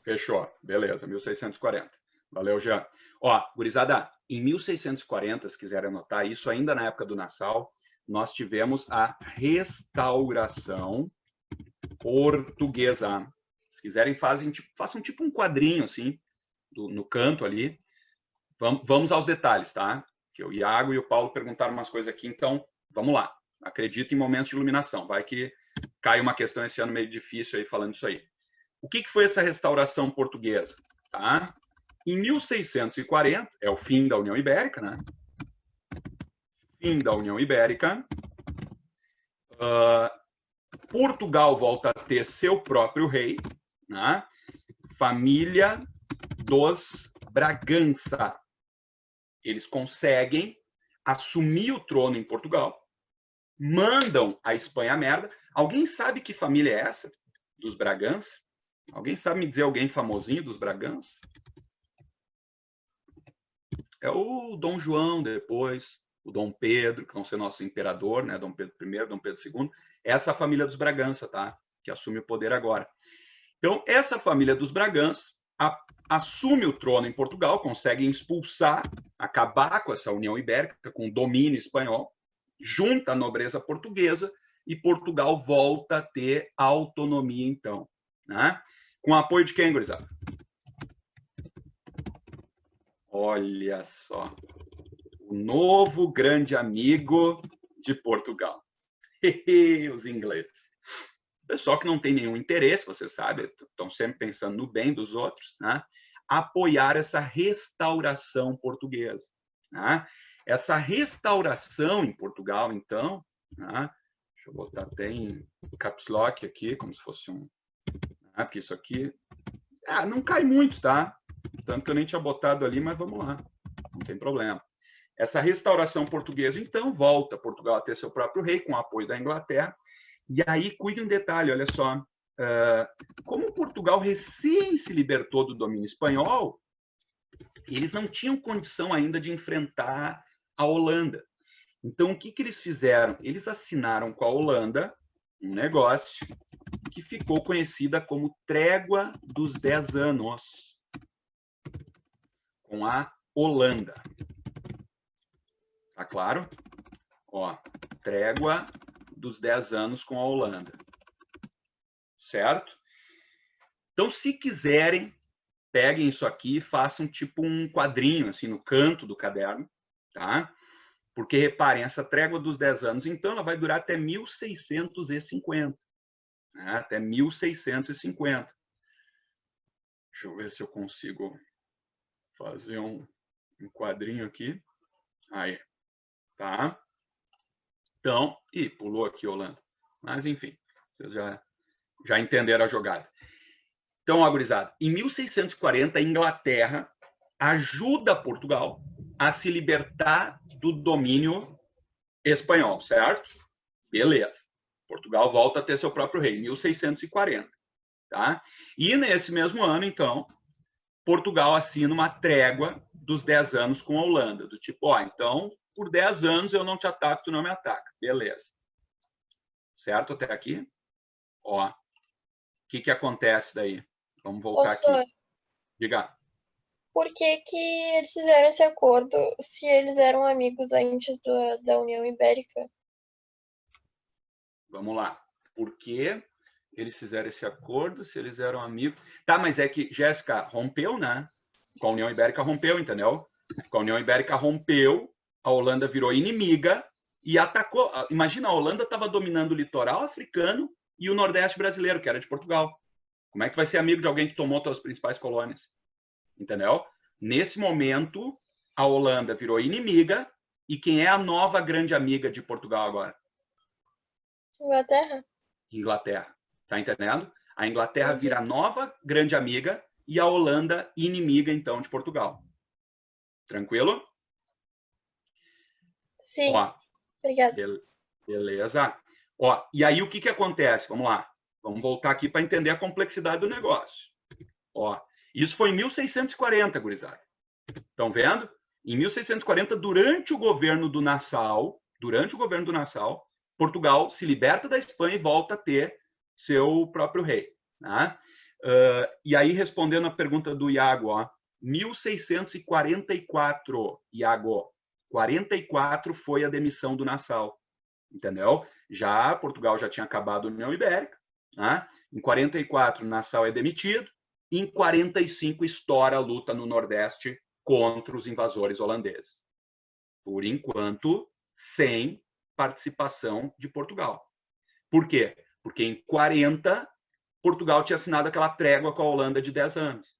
Fechou, beleza, 1640. Valeu, Jean. Ó, gurizada, em 1640, se quiserem anotar, isso ainda na época do Nassau, nós tivemos a restauração portuguesa. Se quiserem, façam tipo um quadrinho, assim, no canto ali. Vamos aos detalhes, tá? Que o Iago e o Paulo perguntaram umas coisas aqui, então vamos lá. Acredito em momentos de iluminação. Vai que cai uma questão esse ano meio difícil aí falando isso aí. O que foi essa restauração portuguesa? Tá? Em 1640, é o fim da União Ibérica, né? Fim da União Ibérica. Portugal volta a ter seu próprio rei, né? Família dos Bragança. Eles conseguem assumir o trono em Portugal, mandam a Espanha a merda. Alguém sabe que família é essa? Dos Bragança? Alguém sabe me dizer alguém famosinho dos Bragança? É o Dom João depois, o Dom Pedro, que vão ser nosso imperador, né? Dom Pedro I, Dom Pedro II. Essa família dos Bragança, tá? Que assume o poder agora. Então, essa família dos Bragança assume o trono em Portugal, consegue expulsar, acabar com essa União Ibérica, com o domínio espanhol, junta a nobreza portuguesa e Portugal volta a ter autonomia, então. Né? Com apoio de quem, gurizada? Olha só. O novo grande amigo de Portugal. Os ingleses. Pessoal que não tem nenhum interesse, você sabe, estão sempre pensando no bem dos outros, né? Apoiar essa restauração portuguesa. Né? Essa restauração em Portugal, então, né? Deixa eu botar até em caps lock aqui, como se fosse um... Né? Porque isso aqui não cai muito, tá? Tanto que eu nem tinha botado ali, mas vamos lá, não tem problema. Essa restauração portuguesa, então, volta Portugal a ter seu próprio rei, com o apoio da Inglaterra. E aí, cuide um detalhe, olha só. Como Portugal recém se libertou do domínio espanhol, eles não tinham condição ainda de enfrentar a Holanda. Então, o que eles fizeram? Eles assinaram com a Holanda um negócio que ficou conhecida como Trégua dos 10 Anos, com a Holanda. Tá claro? Ó, Trégua dos 10 anos com a Holanda. Certo? Então, se quiserem, peguem isso aqui e façam tipo um quadrinho, assim, no canto do caderno, tá? Porque, reparem, essa trégua dos 10 anos, então, ela vai durar até 1650. Né? Até 1650. Deixa eu ver se eu consigo fazer um quadrinho aqui. Aí. Tá? Então, pulou aqui, Holanda. Mas, enfim, vocês já entenderam a jogada. Então, ó, gurizada, em 1640, a Inglaterra ajuda Portugal a se libertar do domínio espanhol, certo? Beleza. Portugal volta a ter seu próprio rei, 1640. Tá? E nesse mesmo ano, então, Portugal assina uma trégua dos 10 anos com a Holanda, do tipo, ó, então, por 10 anos eu não te ataco, tu não me ataca. Beleza. Certo até aqui? Ó, o que acontece daí? Vamos voltar aqui. Diga. Por que que eles fizeram esse acordo se eles eram amigos antes da União Ibérica? Vamos lá. Por que eles fizeram esse acordo se eles eram amigos? Tá, mas é que, Jéssica, rompeu, né? Com a União Ibérica rompeu, entendeu? Com a União Ibérica rompeu, a Holanda virou inimiga e atacou. Imagina, a Holanda estava dominando o litoral africano e o Nordeste brasileiro, que era de Portugal. Como é que tu vai ser amigo de alguém que tomou suas principais colônias? Entendeu? Nesse momento, a Holanda virou inimiga e quem é a nova grande amiga de Portugal agora? Inglaterra? Inglaterra. Tá entendendo? A Inglaterra vira a nova grande amiga e a Holanda inimiga, então, de Portugal. Tranquilo? Sim. Ó, obrigada. Beleza. Ó, e aí o que acontece? Vamos lá. Vamos voltar aqui para entender a complexidade do negócio. Ó, isso foi em 1640, gurizada. Estão vendo? Em 1640, durante o governo do Nassau, Portugal se liberta da Espanha e volta a ter seu próprio rei. Né? E aí, respondendo a pergunta do Iago, ó, 1644, Iago, 44 foi a demissão do Nassau. Entendeu? Portugal já tinha acabado a União Ibérica. Né? Em 44, Nassau é demitido. Em 45, estoura a luta no Nordeste contra os invasores holandeses. Por enquanto, sem participação de Portugal. Por quê? Porque em 40, Portugal tinha assinado aquela trégua com a Holanda de 10 anos.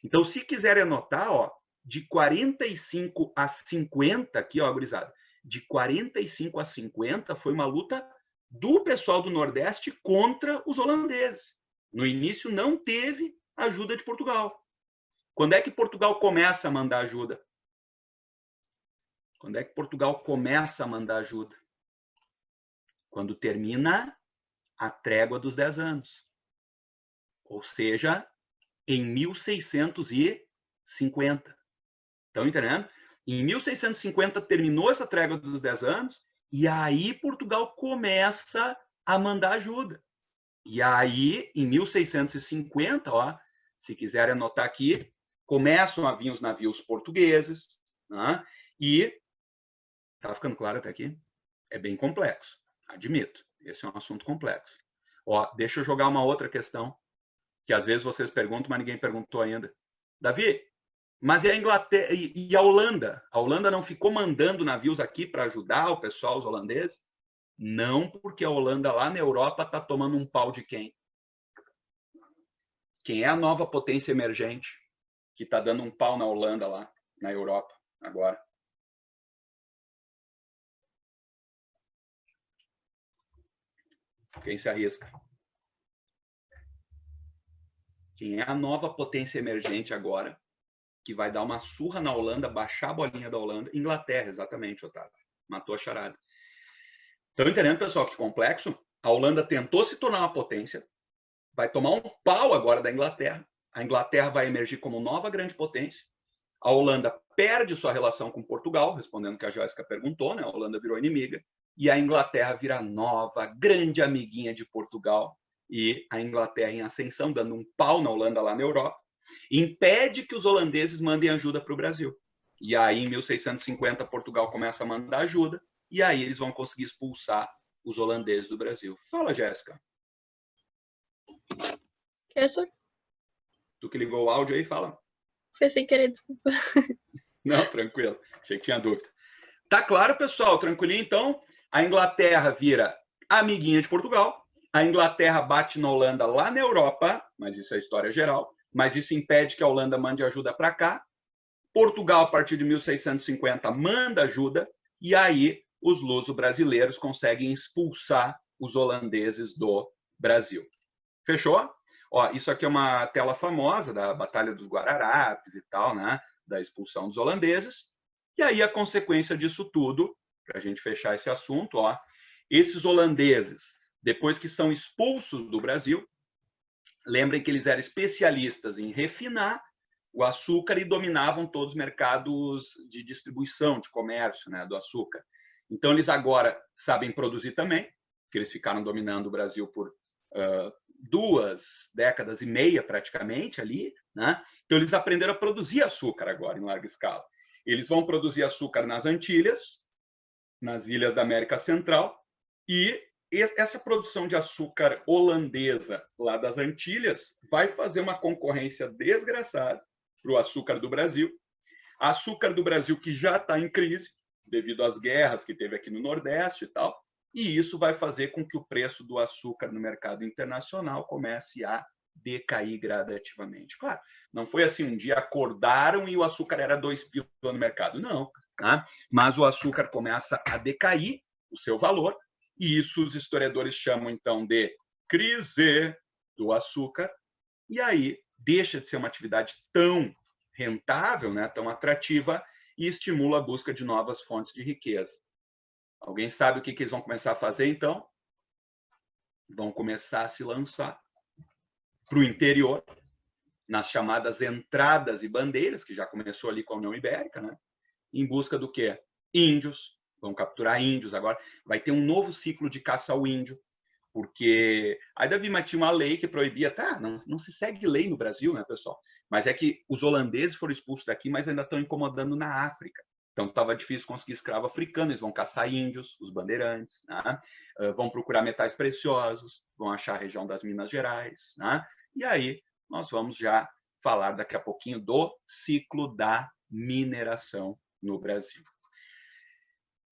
Então, se quiserem anotar, ó, de 45 a 50, aqui, ó, gurizada, de 45 a 50 foi uma luta do pessoal do Nordeste contra os holandeses. No início, não teve ajuda de Portugal. Quando é que Portugal começa a mandar ajuda? Quando é que Portugal começa a mandar ajuda? Quando termina a trégua dos 10 anos. Ou seja, em 1650. Estão entendendo? Em 1650 terminou essa trégua dos 10 anos e aí Portugal começa a mandar ajuda. E aí, em 1650, ó, se quiserem anotar aqui, começam a vir os navios portugueses, né? E tá ficando claro até aqui? É bem complexo, admito. Esse é um assunto complexo. Ó, deixa eu jogar uma outra questão que às vezes vocês perguntam, mas ninguém perguntou ainda. Davi, mas e a Inglaterra e a Holanda? A Holanda não ficou mandando navios aqui para ajudar o pessoal, os holandeses? Não, porque a Holanda lá na Europa está tomando um pau de quem? Quem é a nova potência emergente que está dando um pau na Holanda lá, na Europa, agora? Quem se arrisca? Quem é a nova potência emergente agora que vai dar uma surra na Holanda, baixar a bolinha da Holanda? Inglaterra, exatamente, Otávio. Matou a charada. Estão entendendo, pessoal, que complexo? A Holanda tentou se tornar uma potência, vai tomar um pau agora da Inglaterra. A Inglaterra vai emergir como nova grande potência. A Holanda perde sua relação com Portugal, respondendo o que a Jéssica perguntou, né? A Holanda virou inimiga. E a Inglaterra vira nova grande amiguinha de Portugal. E a Inglaterra em ascensão, dando um pau na Holanda lá na Europa, impede que os holandeses mandem ajuda para o Brasil. E aí, em 1650, Portugal começa a mandar ajuda. E aí eles vão conseguir expulsar os holandeses do Brasil. Fala, Jéssica. Tu que ligou o áudio aí, fala. Foi sem querer, desculpa. Não, tranquilo. Achei que tinha dúvida. Tá claro, pessoal? Tranquilinho, então? A Inglaterra vira amiguinha de Portugal. A Inglaterra bate na Holanda lá na Europa, mas isso é história geral. Mas isso impede que a Holanda mande ajuda para cá. Portugal, a partir de 1650, manda ajuda. E aí os luso-brasileiros conseguem expulsar os holandeses do Brasil. Fechou? Ó, isso aqui é uma tela famosa da Batalha dos Guararapes e tal, né? da expulsão dos holandeses. E aí a consequência disso tudo, para a gente fechar esse assunto, ó, esses holandeses, depois que são expulsos do Brasil, lembrem que eles eram especialistas em refinar o açúcar e dominavam todos os mercados de distribuição, de comércio, né, do açúcar. Então, eles agora sabem produzir também, porque eles ficaram dominando o Brasil por 2 décadas e meia, praticamente, ali, né? Então, eles aprenderam a produzir açúcar agora, em larga escala. Eles vão produzir açúcar nas Antilhas, nas ilhas da América Central, e essa produção de açúcar holandesa lá das Antilhas vai fazer uma concorrência desgraçada para o açúcar do Brasil. Açúcar do Brasil que já está em crise, devido às guerras que teve aqui no Nordeste e tal, e isso vai fazer com que o preço do açúcar no mercado internacional comece a decair gradativamente. Claro, não foi assim, um dia acordaram e o açúcar era 2 pila no mercado, não. Tá? Mas o açúcar começa a decair o seu valor, e isso os historiadores chamam, então, de crise do açúcar, e aí deixa de ser uma atividade tão rentável, né, tão atrativa, e estimula a busca de novas fontes de riqueza. Alguém sabe o que eles vão começar a fazer, então? Vão começar a se lançar para o interior, nas chamadas entradas e bandeiras, que já começou ali com a União Ibérica, né? Em busca do quê? Índios. Vão capturar índios agora. Vai ter um novo ciclo de caça ao índio, porque aí Davi tinha uma lei que proibia, tá, não se segue lei no Brasil, né, pessoal? Mas é que os holandeses foram expulsos daqui, mas ainda estão incomodando na África. Então estava difícil conseguir escravo africano, eles vão caçar índios, os bandeirantes, né? Vão procurar metais preciosos, vão achar a região das Minas Gerais, né? E aí nós vamos já falar daqui a pouquinho do ciclo da mineração no Brasil.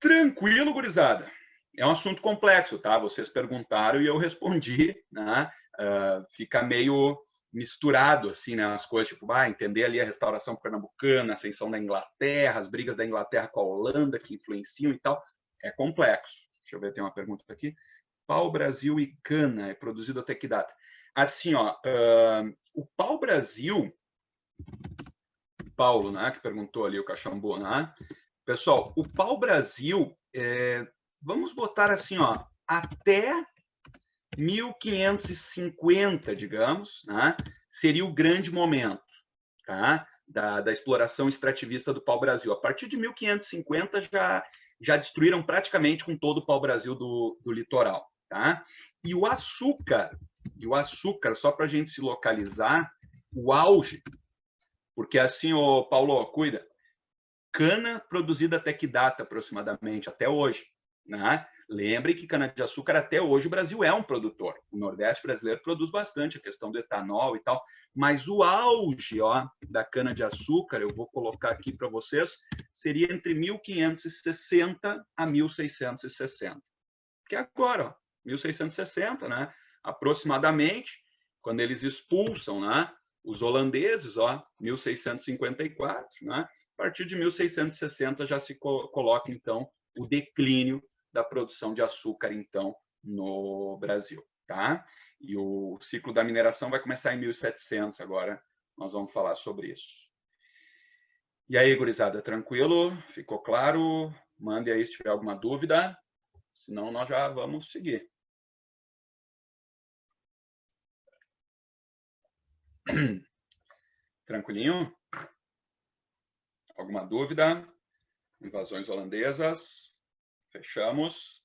Tranquilo, gurizada? É um assunto complexo, tá? Vocês perguntaram e eu respondi, né? Fica meio misturado, assim, né? As coisas, tipo, entender ali a restauração pernambucana, a ascensão da Inglaterra, as brigas da Inglaterra com a Holanda que influenciam e tal. É complexo. Deixa eu ver, tem uma pergunta aqui. Pau-Brasil e cana é produzido até que data? Assim, ó, o pau-Brasil, Paulo, né, que perguntou ali, o Caxambu, né? Pessoal, o pau-Brasil, vamos botar assim, ó, até 1550, digamos, né, seria o grande momento, tá, da exploração extrativista do pau-Brasil. A partir de 1550 já destruíram praticamente com todo o pau-Brasil do litoral, tá? E o açúcar, só para a gente se localizar, o auge, porque assim, ô Paulo, cuida, cana produzida até que data, aproximadamente? Até hoje, né? Lembre que cana-de-açúcar, até hoje, o Brasil é um produtor. O Nordeste brasileiro produz bastante, a questão do etanol e tal. Mas o auge, ó, da cana-de-açúcar, eu vou colocar aqui para vocês, seria entre 1560 a 1660. Que é agora, ó, 1660, né? Aproximadamente, quando eles expulsam, né, os holandeses, ó, 1654, né? A partir de 1660 já se coloca, então, o declínio da produção de açúcar, então, no Brasil, tá? E o ciclo da mineração vai começar em 1700 agora, nós vamos falar sobre isso. E aí, gurizada, tranquilo? Ficou claro? Mande aí se tiver alguma dúvida, senão nós já vamos seguir. Tranquilinho? Alguma dúvida? Invasões holandesas? Fechamos.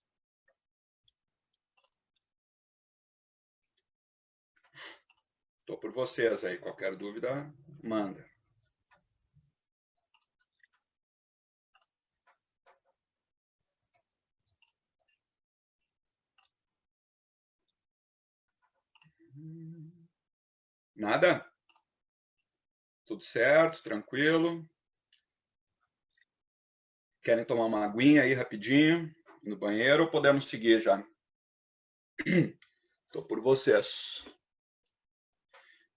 Estou por vocês aí. Qualquer dúvida, manda. Nada? Tudo certo? Tranquilo? Querem tomar uma aguinha aí rapidinho no banheiro ou podemos seguir já? Estou por vocês.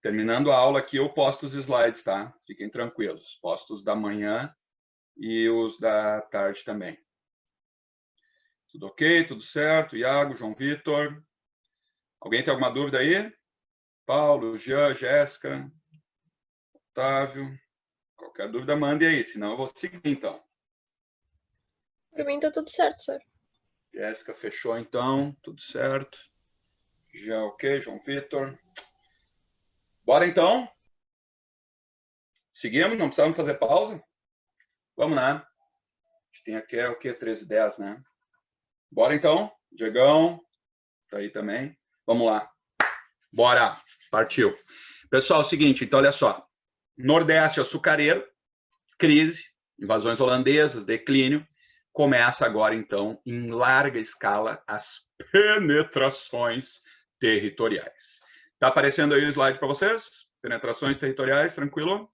Terminando a aula aqui, eu posto os slides, tá? Fiquem tranquilos. Posto os da manhã e os da tarde também. Tudo ok? Tudo certo? Iago, João Vitor? Alguém tem alguma dúvida aí? Paulo, Jean, Jéssica, Otávio? Qualquer dúvida, mande aí, senão eu vou seguir, então. Por mim tá tudo certo, senhor. Jéssica fechou, então. Tudo certo. Já ok, João Vitor. Bora, então. Seguimos, não precisamos fazer pausa? Vamos, né? A gente tem aqui, o quê? 13h10, né? Bora, então. Diegão, tá aí também. Vamos lá. Bora. Partiu. Pessoal, é o seguinte, então, olha só. Nordeste açucareiro, crise, invasões holandesas, declínio. Começa agora, então, em larga escala, as penetrações territoriais. Está aparecendo aí o slide para vocês? Penetrações territoriais, tranquilo?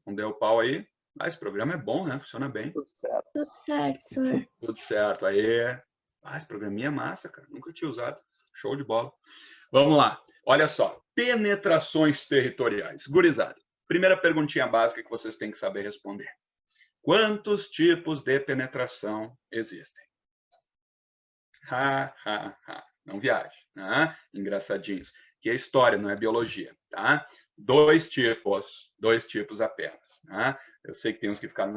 Não deu pau aí? Ah, esse programa é bom, né? Funciona bem. Tudo certo. Tudo certo, senhor. Tudo certo. Aí. Ah, esse programinha é massa, cara. Nunca tinha usado. Show de bola. Vamos lá. Olha só. Penetrações territoriais. Gurizada. Primeira perguntinha básica que vocês têm que saber responder. Quantos tipos de penetração existem? Ha, ha, ha. Não viaje, né? Engraçadinhos. Que é história, não é biologia, tá? Dois tipos apenas, né? Eu sei que tem uns que ficaram...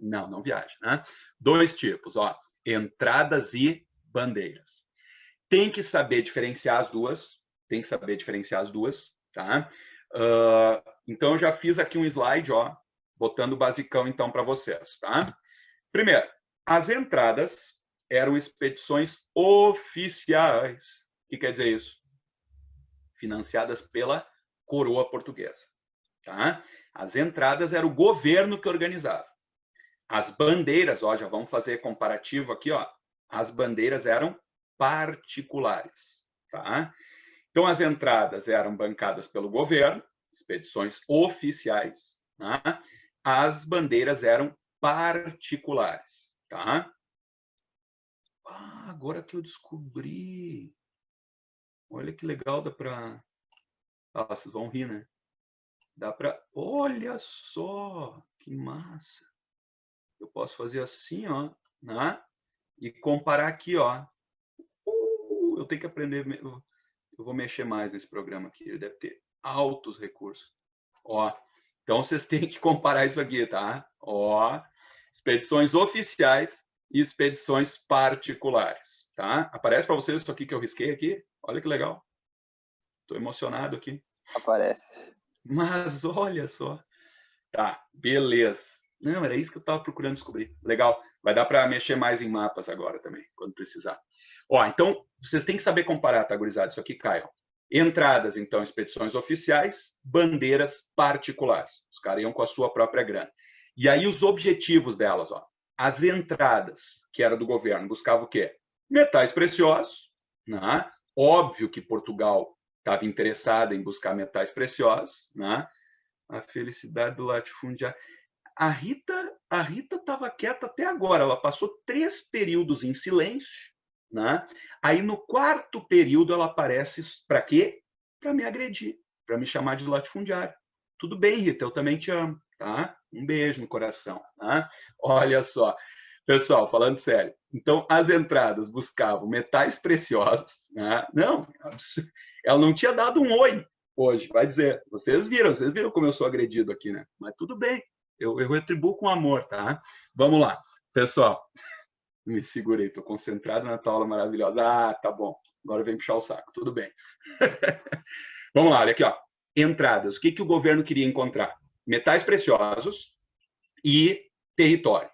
Não, não viaja, né? Dois tipos, ó. Entradas e bandeiras. Tem que saber diferenciar as duas, tá? Então, eu já fiz aqui um slide, ó, botando o basicão, então, para vocês, tá? Primeiro, as entradas eram expedições oficiais. O que quer dizer isso? Financiadas pela coroa portuguesa, tá? As entradas era o governo que organizava. As bandeiras, ó, já vamos fazer comparativo aqui, ó. As bandeiras eram particulares, tá? Então, as entradas eram bancadas pelo governo, expedições oficiais, tá? As bandeiras eram particulares, tá? Ah, agora que eu descobri. Olha que legal, dá para... Ah, vocês vão rir, né? Dá para... Olha só, que massa. Eu posso fazer assim, ó, né? E comparar aqui, ó. Eu tenho que aprender... Eu vou mexer mais nesse programa aqui. Ele deve ter altos recursos. Ó, então vocês têm que comparar isso aqui, tá? Ó, expedições oficiais e expedições particulares, tá? Aparece para vocês isso aqui que eu risquei aqui? Olha que legal. Estou emocionado aqui. Aparece. Mas olha só. Tá, beleza. Não, era isso que eu estava procurando descobrir. Legal. Vai dar para mexer mais em mapas agora também, quando precisar. Ó, então, vocês têm que saber comparar, tá, gurizada? Isso aqui cai, ó. Entradas, então, expedições oficiais, bandeiras particulares. Os caras iam com a sua própria grana. E aí os objetivos delas, ó. As entradas, que era do governo, buscavam o quê? Metais preciosos, né? Óbvio que Portugal estava interessado em buscar metais preciosos, né? A felicidade do latifundiário. A Rita estava quieta até agora. Ela passou 3 períodos em silêncio, né? Aí no 4º período ela aparece para quê? Para me agredir, para me chamar de latifundiário. Tudo bem, Rita, eu também te amo, tá? Um beijo no coração, tá? Olha só, pessoal, falando sério. Então as entradas buscavam metais preciosos, né? Não, ela não tinha dado um oi hoje, vai dizer. Vocês viram como eu sou agredido aqui, né? Mas tudo bem. Eu retribuo com amor, tá? Vamos lá. Pessoal, me segurei, estou concentrado na tua aula maravilhosa. Ah, tá bom. Agora vem puxar o saco. Tudo bem. Vamos lá, olha aqui, ó. Entradas. O que o governo queria encontrar? Metais preciosos e território.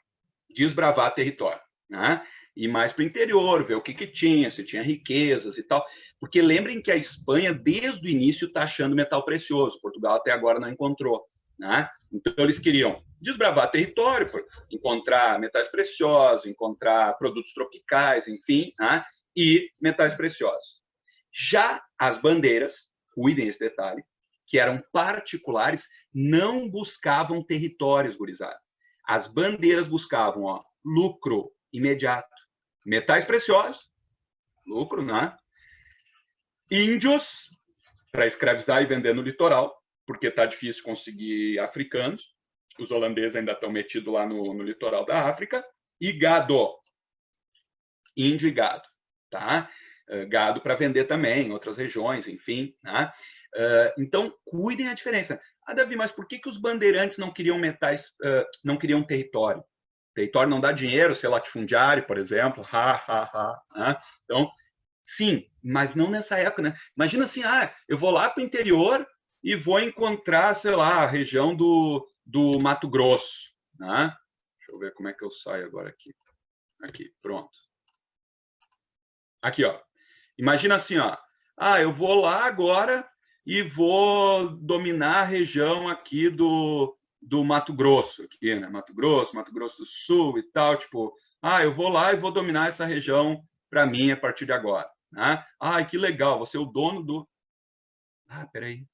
Desbravar território, né? Ir mais para o interior, ver o que tinha, se tinha riquezas e tal. Porque lembrem que a Espanha, desde o início, está achando metal precioso. Portugal até agora não encontrou. Né? Então, eles queriam desbravar território, encontrar metais preciosos, encontrar produtos tropicais, enfim, né? E metais preciosos. Já as bandeiras, cuidem desse detalhe, que eram particulares, não buscavam territórios, gurizada. As bandeiras buscavam, ó, lucro imediato. Metais preciosos, lucro, né? Índios, para escravizar e vender no litoral, porque está difícil conseguir africanos. Os holandeses ainda estão metidos lá no litoral da África. E gado. Índio e gado. Tá? Gado para vender também em outras regiões, enfim. Tá? Então, cuidem a diferença. Ah, Davi, mas por que os bandeirantes não queriam metais, não queriam território? Território não dá dinheiro, ser latifundiário, por exemplo. Né? Então, sim, mas não nessa época, né? Imagina assim, eu vou lá para o interior e vou encontrar, sei lá, a região do Mato Grosso, né? Deixa eu ver como é que eu saio agora aqui. Aqui, pronto. Aqui, ó. Imagina assim, ó. Eu vou lá agora e vou dominar a região aqui do Mato Grosso, aqui, né? Mato Grosso do Sul e tal, tipo, eu vou lá e vou dominar essa região para mim a partir de agora, né? Que legal, você é o dono do... peraí.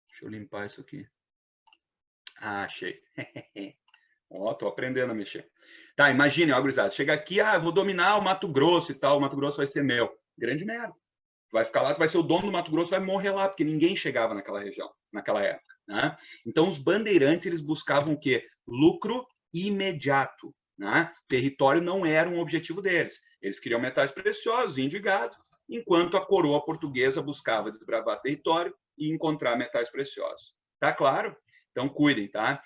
Deixa eu limpar isso aqui. Achei. Tô aprendendo a mexer. Tá, imagine, ó, gurizada, chega aqui, eu vou dominar o Mato Grosso e tal, o Mato Grosso vai ser meu. Grande merda. Vai ficar lá, tu vai ser o dono do Mato Grosso, vai morrer lá, porque ninguém chegava naquela região, naquela época, né? Então, os bandeirantes, eles buscavam o quê? Lucro imediato, né? Território não era um objetivo deles. Eles queriam metais preciosos, índio e gado, enquanto a coroa portuguesa buscava desbravar território e encontrar metais preciosos. Tá claro? Então, cuidem, tá?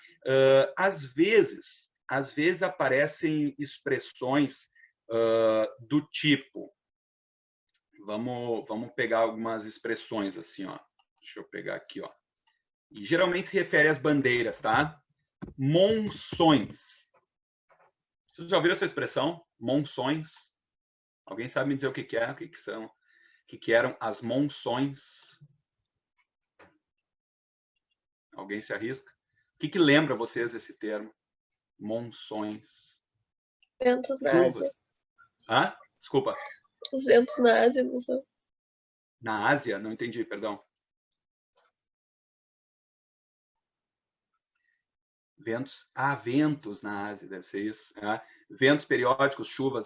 Às vezes aparecem expressões do tipo... Vamos pegar algumas expressões assim, ó. Deixa eu pegar aqui, ó. E geralmente se refere às bandeiras, tá? Monções. Vocês já ouviram essa expressão? Monções? Alguém sabe me dizer o que é? O que são? O que eram as monções? Alguém se arrisca? O que lembra vocês esse termo? Monções. Ventos na Ásia. Desculpa. Os ventos na Ásia, não são? Na Ásia? Não entendi, perdão. Ventos na Ásia, deve ser isso. Ventos periódicos, chuvas.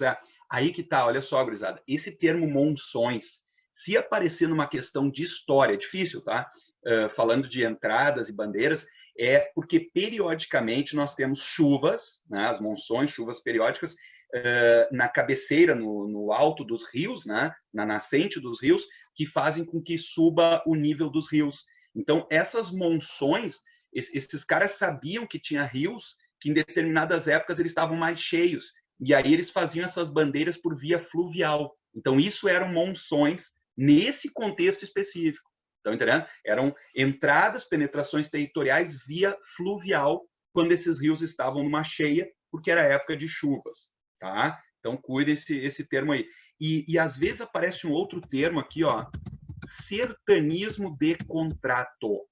Aí que tá, olha só, gurizada. Esse termo monções, se aparecer numa questão de história, difícil, tá? Falando de entradas e bandeiras, é porque periodicamente nós temos chuvas, né? As monções, chuvas periódicas, na cabeceira, no alto dos rios, né? Na nascente dos rios, que fazem com que suba o nível dos rios. Então, essas monções, esses caras sabiam que tinha rios que em determinadas épocas eles estavam mais cheios, e aí eles faziam essas bandeiras por via fluvial. Então, isso eram monções nesse contexto específico. Estão entendendo? Eram entradas, penetrações territoriais via fluvial, quando esses rios estavam numa cheia, porque era época de chuvas. Tá? Então, cuide esse termo aí. E às vezes aparece um outro termo aqui, ó, sertanismo de contrato.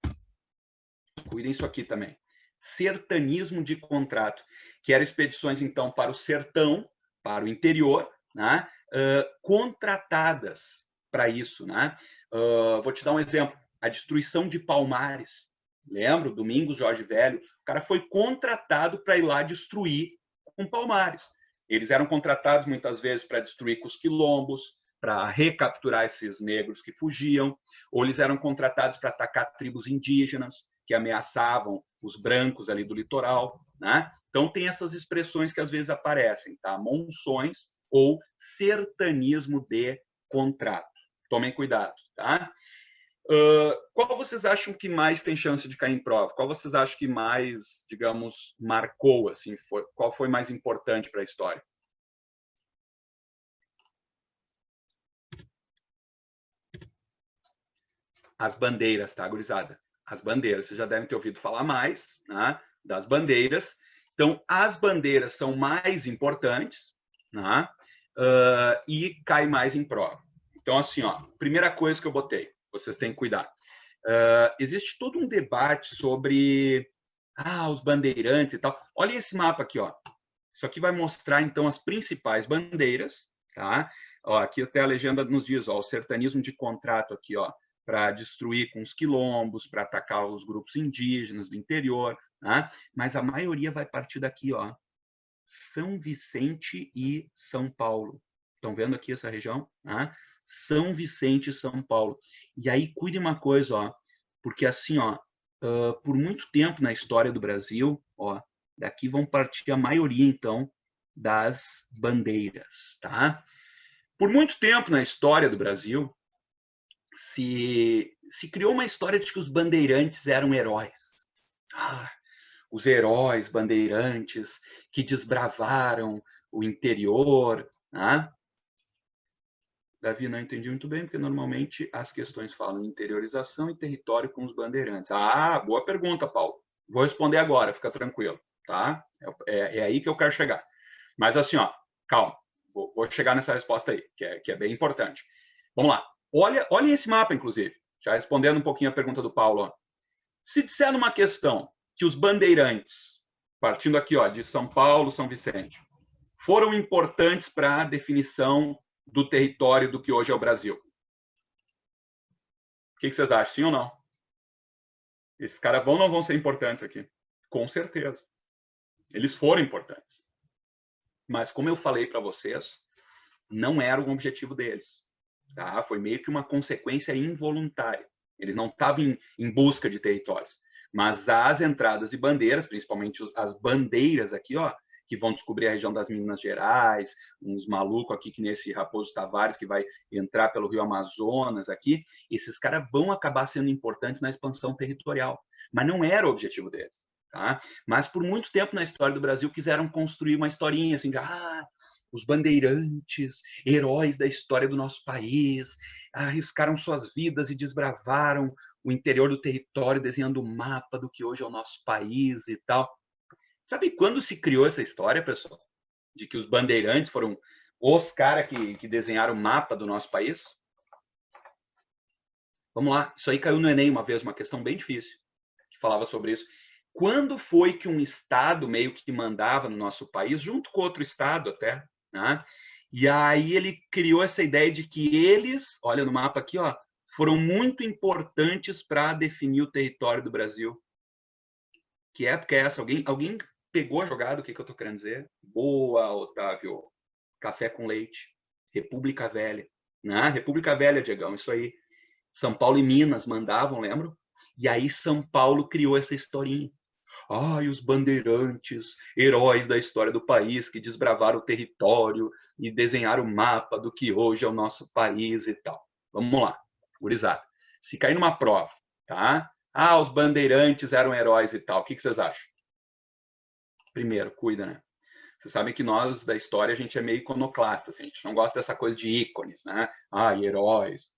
Cuidem isso aqui também. Sertanismo de contrato, que eram expedições, então, para o sertão, para o interior, né? Contratadas para isso, né? Vou te dar um exemplo. A destruição de Palmares. Lembro? Domingos Jorge Velho. O cara foi contratado para ir lá destruir com Palmares. Eles eram contratados, muitas vezes, para destruir com os quilombos, para recapturar esses negros que fugiam, ou eles eram contratados para atacar tribos indígenas que ameaçavam os brancos ali do litoral, né? Então, tem essas expressões que às vezes aparecem, tá? Monções ou sertanismo de contrato. Tomem cuidado, tá? Qual vocês acham que mais tem chance de cair em prova? Qual vocês acham que mais, digamos, marcou, assim, qual foi mais importante para a história? As bandeiras, tá, gurizada? As bandeiras, vocês já devem ter ouvido falar mais, né, das bandeiras. Então, as bandeiras são mais importantes, né, e cai mais em prova. Então, assim, ó, primeira coisa que eu botei, vocês têm que cuidar. Existe todo um debate sobre os bandeirantes e tal. Olha esse mapa aqui, ó. Isso aqui vai mostrar, então, as principais bandeiras, tá? Ó, aqui até a legenda nos diz, ó, o sertanismo de contrato aqui, ó, para destruir com os quilombos, para atacar os grupos indígenas do interior, tá? Mas a maioria vai partir daqui, ó, São Vicente e São Paulo. Estão vendo aqui essa região? Tá? São Vicente e São Paulo. E aí, cuide uma coisa, ó, porque assim, ó, por muito tempo na história do Brasil, ó, daqui vão partir a maioria, então, das bandeiras, tá? Por muito tempo na história do Brasil, se criou uma história de que os bandeirantes eram heróis. Os heróis bandeirantes que desbravaram o interior. Davi, não entendi muito bem, porque normalmente as questões falam interiorização e território com os bandeirantes. Boa pergunta, Paulo. Vou responder agora, fica tranquilo. Tá? É aí que eu quero chegar. Mas assim, ó, calma. Vou chegar nessa resposta aí, que é bem importante. Vamos lá. Olhem esse mapa, inclusive. Já respondendo um pouquinho a pergunta do Paulo. Ó. Se disser numa questão que os bandeirantes, partindo aqui ó, de São Paulo, São Vicente, foram importantes para a definição do território do que hoje é o Brasil. O que vocês acham? Sim ou não? Esses caras vão ou não vão ser importantes aqui? Com certeza. Eles foram importantes. Mas, como eu falei para vocês, não era o objetivo deles. Tá? Foi meio que uma consequência involuntária. Eles não estavam em busca de territórios. Mas as entradas e bandeiras, principalmente as bandeiras aqui, ó, que vão descobrir a região das Minas Gerais, uns malucos aqui, que nesse Raposo Tavares, que vai entrar pelo Rio Amazonas aqui, esses caras vão acabar sendo importantes na expansão territorial. Mas não era o objetivo deles. Tá? Mas por muito tempo na história do Brasil quiseram construir uma historinha assim de os bandeirantes, heróis da história do nosso país, arriscaram suas vidas e desbravaram o interior do território, desenhando o mapa do que hoje é o nosso país e tal. Sabe quando se criou essa história, pessoal? De que os bandeirantes foram os caras que desenharam o mapa do nosso país? Vamos lá, isso aí caiu no Enem uma vez, uma questão bem difícil, que falava sobre isso. Quando foi que um estado meio que mandava no nosso país, junto com outro estado até, né? E aí ele criou essa ideia de que eles, olha no mapa aqui, ó, foram muito importantes para definir o território do Brasil. Que época é essa? Alguém pegou a jogada? O que eu estou querendo dizer? Boa, Otávio. Café com leite. República Velha. Né? República Velha, Diegão, isso aí. São Paulo e Minas mandavam, lembram? E aí São Paulo criou essa historinha. E os bandeirantes, heróis da história do país, que desbravaram o território e desenharam o mapa do que hoje é o nosso país e tal. Vamos lá, gurizada. Se cair numa prova, tá? Os bandeirantes eram heróis e tal. O que vocês acham? Primeiro, cuida, né? Vocês sabem que nós, da história, a gente é meio iconoclasta, assim, a gente não gosta dessa coisa de ícones, né? Heróis,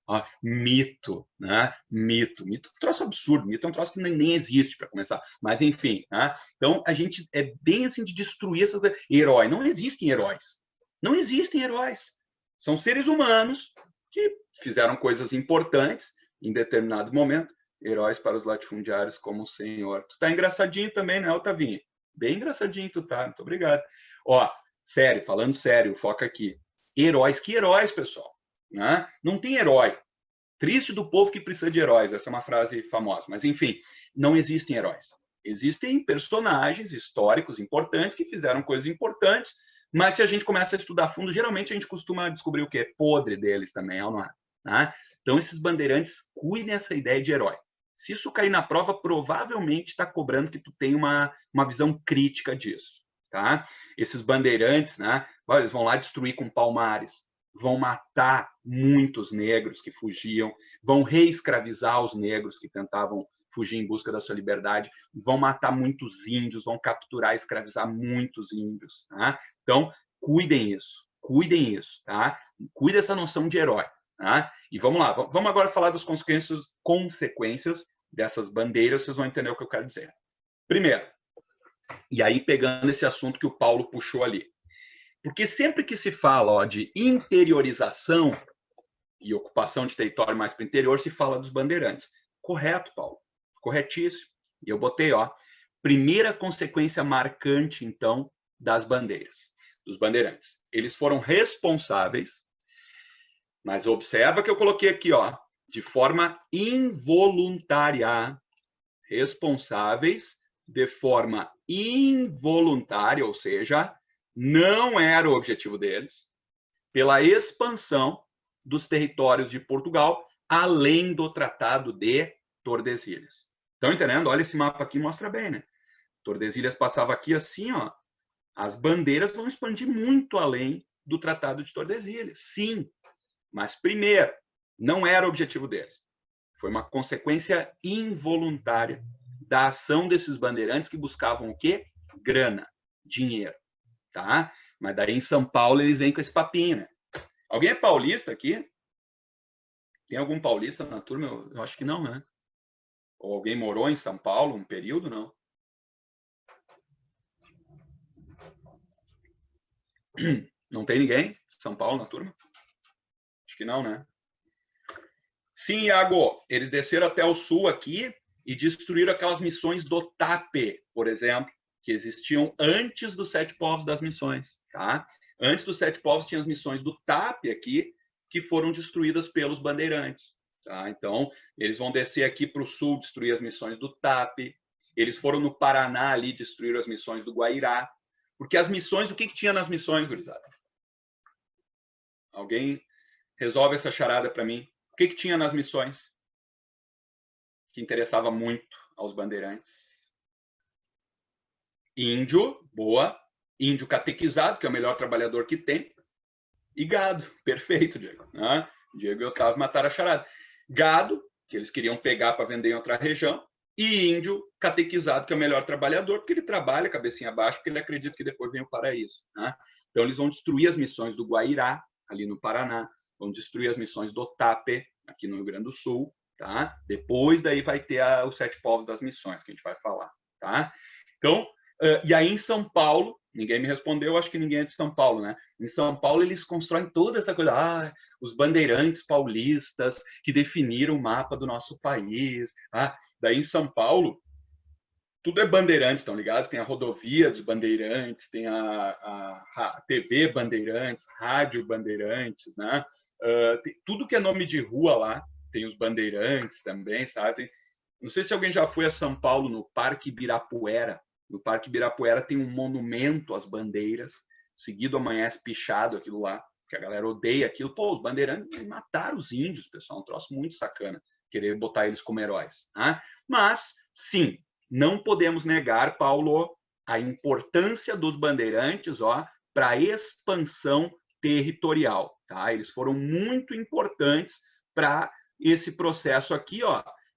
mito, né? Mito é um troço absurdo, mito é um troço que nem existe, para começar. Mas, enfim, né? Então, a gente é bem assim de destruir essas coisas. Herói, não existem heróis. Não existem heróis. São seres humanos que fizeram coisas importantes em determinado momento. Heróis para os latifundiários como o Senhor. Tu tá engraçadinho também, né, Otavinho? Bem engraçadinho tu tá, muito obrigado. Sério, falando sério, foca aqui. Heróis, que heróis, pessoal? Né? Não tem herói. Triste do povo que precisa de heróis, essa é uma frase famosa. Mas, enfim, não existem heróis. Existem personagens históricos importantes que fizeram coisas importantes, mas se a gente começa a estudar a fundo, geralmente a gente costuma descobrir o que é podre deles também, não é? Né? Então, esses bandeirantes cuidem dessa ideia de herói. Se isso cair na prova, provavelmente está cobrando que tu tenha uma visão crítica disso. Tá? Esses bandeirantes, né? Eles vão lá destruir com palmares, vão matar muitos negros que fugiam, vão reescravizar os negros que tentavam fugir em busca da sua liberdade, vão matar muitos índios, vão capturar e escravizar muitos índios. Tá? Então, cuidem isso, tá? Cuide dessa noção de herói. Tá? E vamos lá, vamos agora falar das consequências dessas bandeiras, vocês vão entender o que eu quero dizer. Primeiro, e aí pegando esse assunto que o Paulo puxou ali, porque sempre que se fala de interiorização e ocupação de território mais para o interior, se fala dos bandeirantes. Correto, Paulo, corretíssimo. E eu botei, primeira consequência marcante, então, das bandeiras, dos bandeirantes. Eles foram responsáveis, mas observa que eu coloquei aqui, de forma involuntária, responsáveis de forma involuntária, ou seja, não era o objetivo deles, pela expansão dos territórios de Portugal, além do Tratado de Tordesilhas. Estão entendendo? Olha esse mapa aqui, mostra bem, né? Tordesilhas passava aqui assim, as bandeiras vão expandir muito além do Tratado de Tordesilhas. Sim, mas primeiro, Não era o objetivo deles. Foi uma consequência involuntária da ação desses bandeirantes que buscavam o quê? Grana, dinheiro, tá? Mas daí em São Paulo eles vêm com esse papinho, né? Alguém é paulista aqui? Tem algum paulista na turma? Eu acho que não, né? Ou alguém morou em São Paulo um período? Não. Não tem ninguém? São Paulo na turma? Acho que não, né? Sim, Iago, eles desceram até o sul aqui e destruíram aquelas missões do TAP, por exemplo, que existiam antes dos 7 povos das missões, tá? Antes dos 7 povos tinha as missões do TAP aqui, que foram destruídas pelos bandeirantes, tá? Então, eles vão descer aqui para o sul, destruir as missões do TAP. Eles foram no Paraná ali, destruir as missões do Guairá. Porque as missões, o que tinha nas missões, gurizada? Alguém resolve essa charada para mim? O que tinha nas missões que interessava muito aos bandeirantes? Índio, boa. Índio catequizado, que é o melhor trabalhador que tem. E gado, perfeito, Diego. Diego e Otávio mataram a charada. Gado, que eles queriam pegar para vender em outra região. E índio catequizado, que é o melhor trabalhador, porque ele trabalha cabecinha abaixo, porque ele acredita que depois vem o paraíso. Então, eles vão destruir as missões do Guairá, ali no Paraná. Vão destruir as missões do Tape, aqui no Rio Grande do Sul, tá? Depois daí vai ter os 7 povos das missões, que a gente vai falar, tá? Então, e aí em São Paulo, ninguém me respondeu, acho que ninguém é de São Paulo, né? Em São Paulo eles constroem toda essa coisa, os bandeirantes paulistas que definiram o mapa do nosso país, daí em São Paulo, tudo é bandeirantes, estão ligados? Tem a rodovia dos bandeirantes, tem a TV Bandeirantes, Rádio Bandeirantes, né? Tem tudo que é nome de rua lá, tem os bandeirantes também, sabe? Não sei se alguém já foi a São Paulo, no Parque Ibirapuera. No Parque Ibirapuera tem um monumento às bandeiras, seguido amanhece pichado aquilo lá, porque a galera odeia aquilo. Pô, os bandeirantes mataram os índios, pessoal, um troço muito sacana, querer botar eles como heróis. Né? Mas, sim, não podemos negar, Paulo, a importância dos bandeirantes para a expansão territorial. Tá? Eles foram muito importantes para esse processo aqui,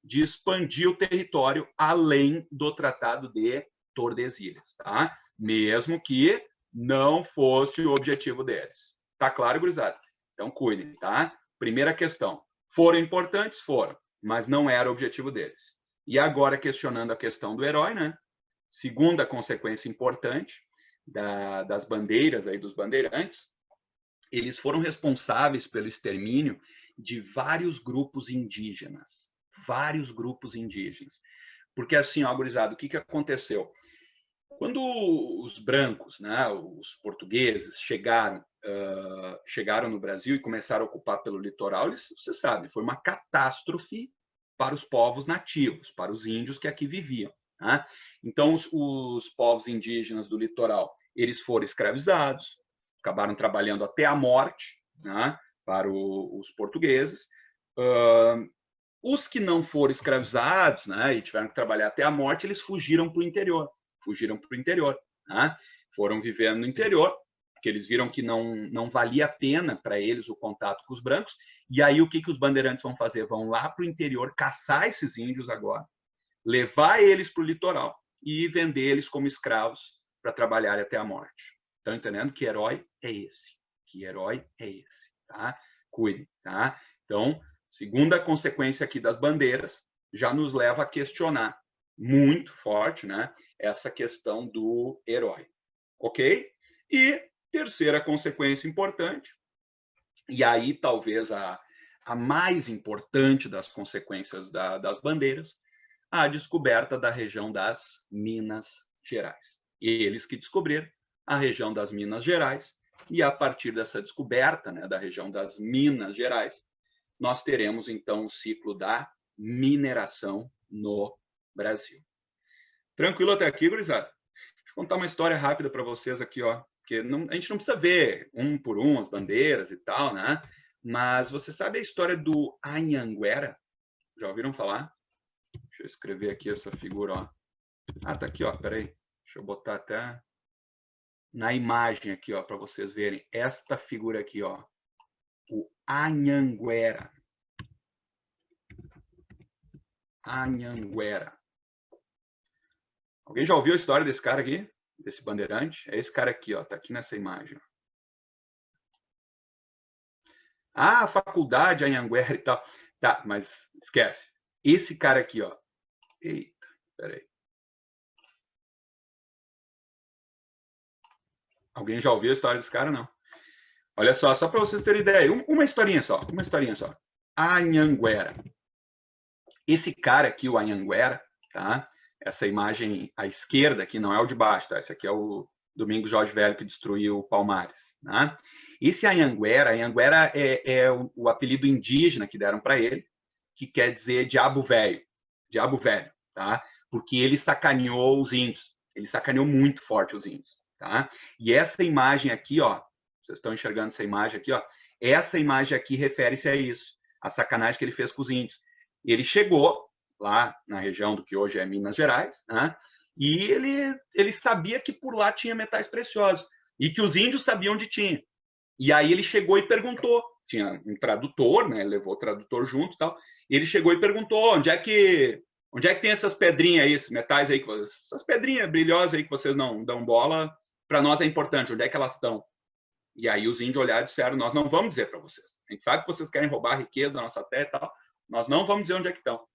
de expandir o território além do Tratado de Tordesilhas, tá? Mesmo que não fosse o objetivo deles. Tá claro, gurizada? Então, cuidem, tá? Primeira questão. Foram importantes? Foram, mas não era o objetivo deles. E agora, questionando a questão do herói, né? Segunda consequência importante das bandeiras aí, dos bandeirantes, eles foram responsáveis pelo extermínio de vários grupos indígenas. Vários grupos indígenas. Porque assim, gurizada, o que aconteceu? Quando os brancos, né, os portugueses, chegaram no Brasil e começaram a ocupar pelo litoral, você sabe, foi uma catástrofe para os povos nativos, para os índios que aqui viviam. Né? Então, os povos indígenas do litoral, eles foram escravizados, acabaram trabalhando até a morte, né, para os portugueses. Os que não foram escravizados, né, e tiveram que trabalhar até a morte, eles fugiram para o interior. Né? Foram vivendo no interior, porque eles viram que não valia a pena para eles o contato com os brancos. E aí o que os bandeirantes vão fazer? Vão lá para o interior caçar esses índios agora, levar eles para o litoral e vender eles como escravos para trabalhar até a morte. Estão entendendo que herói é esse? Que herói é esse? Tá? Cuide, tá? Então, segunda consequência aqui das bandeiras já nos leva a questionar muito forte, né, essa questão do herói. Ok? E terceira consequência importante, e aí talvez a mais importante das consequências das bandeiras, a descoberta da região das Minas Gerais. Eles que descobriram a região das Minas Gerais, e a partir dessa descoberta, né, da região das Minas Gerais, nós teremos então o ciclo da mineração no Brasil. Tranquilo até aqui, gurizada? Deixa eu contar uma história rápida para vocês aqui, porque a gente não precisa ver um por um as bandeiras e tal, né? Mas você sabe a história do Anhanguera? Já ouviram falar? Deixa eu escrever aqui essa figura, tá aqui, peraí. Deixa eu botar até na imagem aqui, para vocês verem. Esta figura aqui, o Anhanguera. Anhanguera. Alguém já ouviu a história desse cara aqui? Desse bandeirante? É esse cara aqui, ó. Tá aqui nessa imagem. Ah, a faculdade, Anhanguera e tal. Tá, mas esquece. Esse cara aqui, ó. Eita, peraí. Alguém já ouviu a história desse cara? Não. Olha só para vocês terem ideia. Uma historinha só. Anhanguera. Esse cara aqui, o Anhanguera, tá? Essa imagem à esquerda aqui não é o de baixo, tá? Esse aqui é o Domingos Jorge Velho que destruiu o Palmares, tá? Esse Anhanguera é o apelido indígena que deram para ele, que quer dizer diabo velho, tá? Porque ele sacaneou os índios, ele sacaneou muito forte os índios, tá? E essa imagem aqui, ó, vocês estão enxergando essa imagem aqui, ó? Essa imagem aqui refere-se a isso, a sacanagem que ele fez com os índios. Ele chegou lá na região do que hoje é Minas Gerais, né? E ele sabia que por lá tinha metais preciosos e que os índios sabiam onde tinha. E aí ele chegou e perguntou, tinha um tradutor, né? Levou o tradutor junto e tal. E ele chegou e perguntou onde é que tem essas pedrinhas aí, esses metais aí, essas pedrinhas brilhosas aí que vocês não dão bola, para nós é importante, onde é que elas estão? E aí os índios olharam e disseram, nós não vamos dizer para vocês. A gente sabe que vocês querem roubar a riqueza da nossa terra e tal, nós não vamos dizer onde é que estão.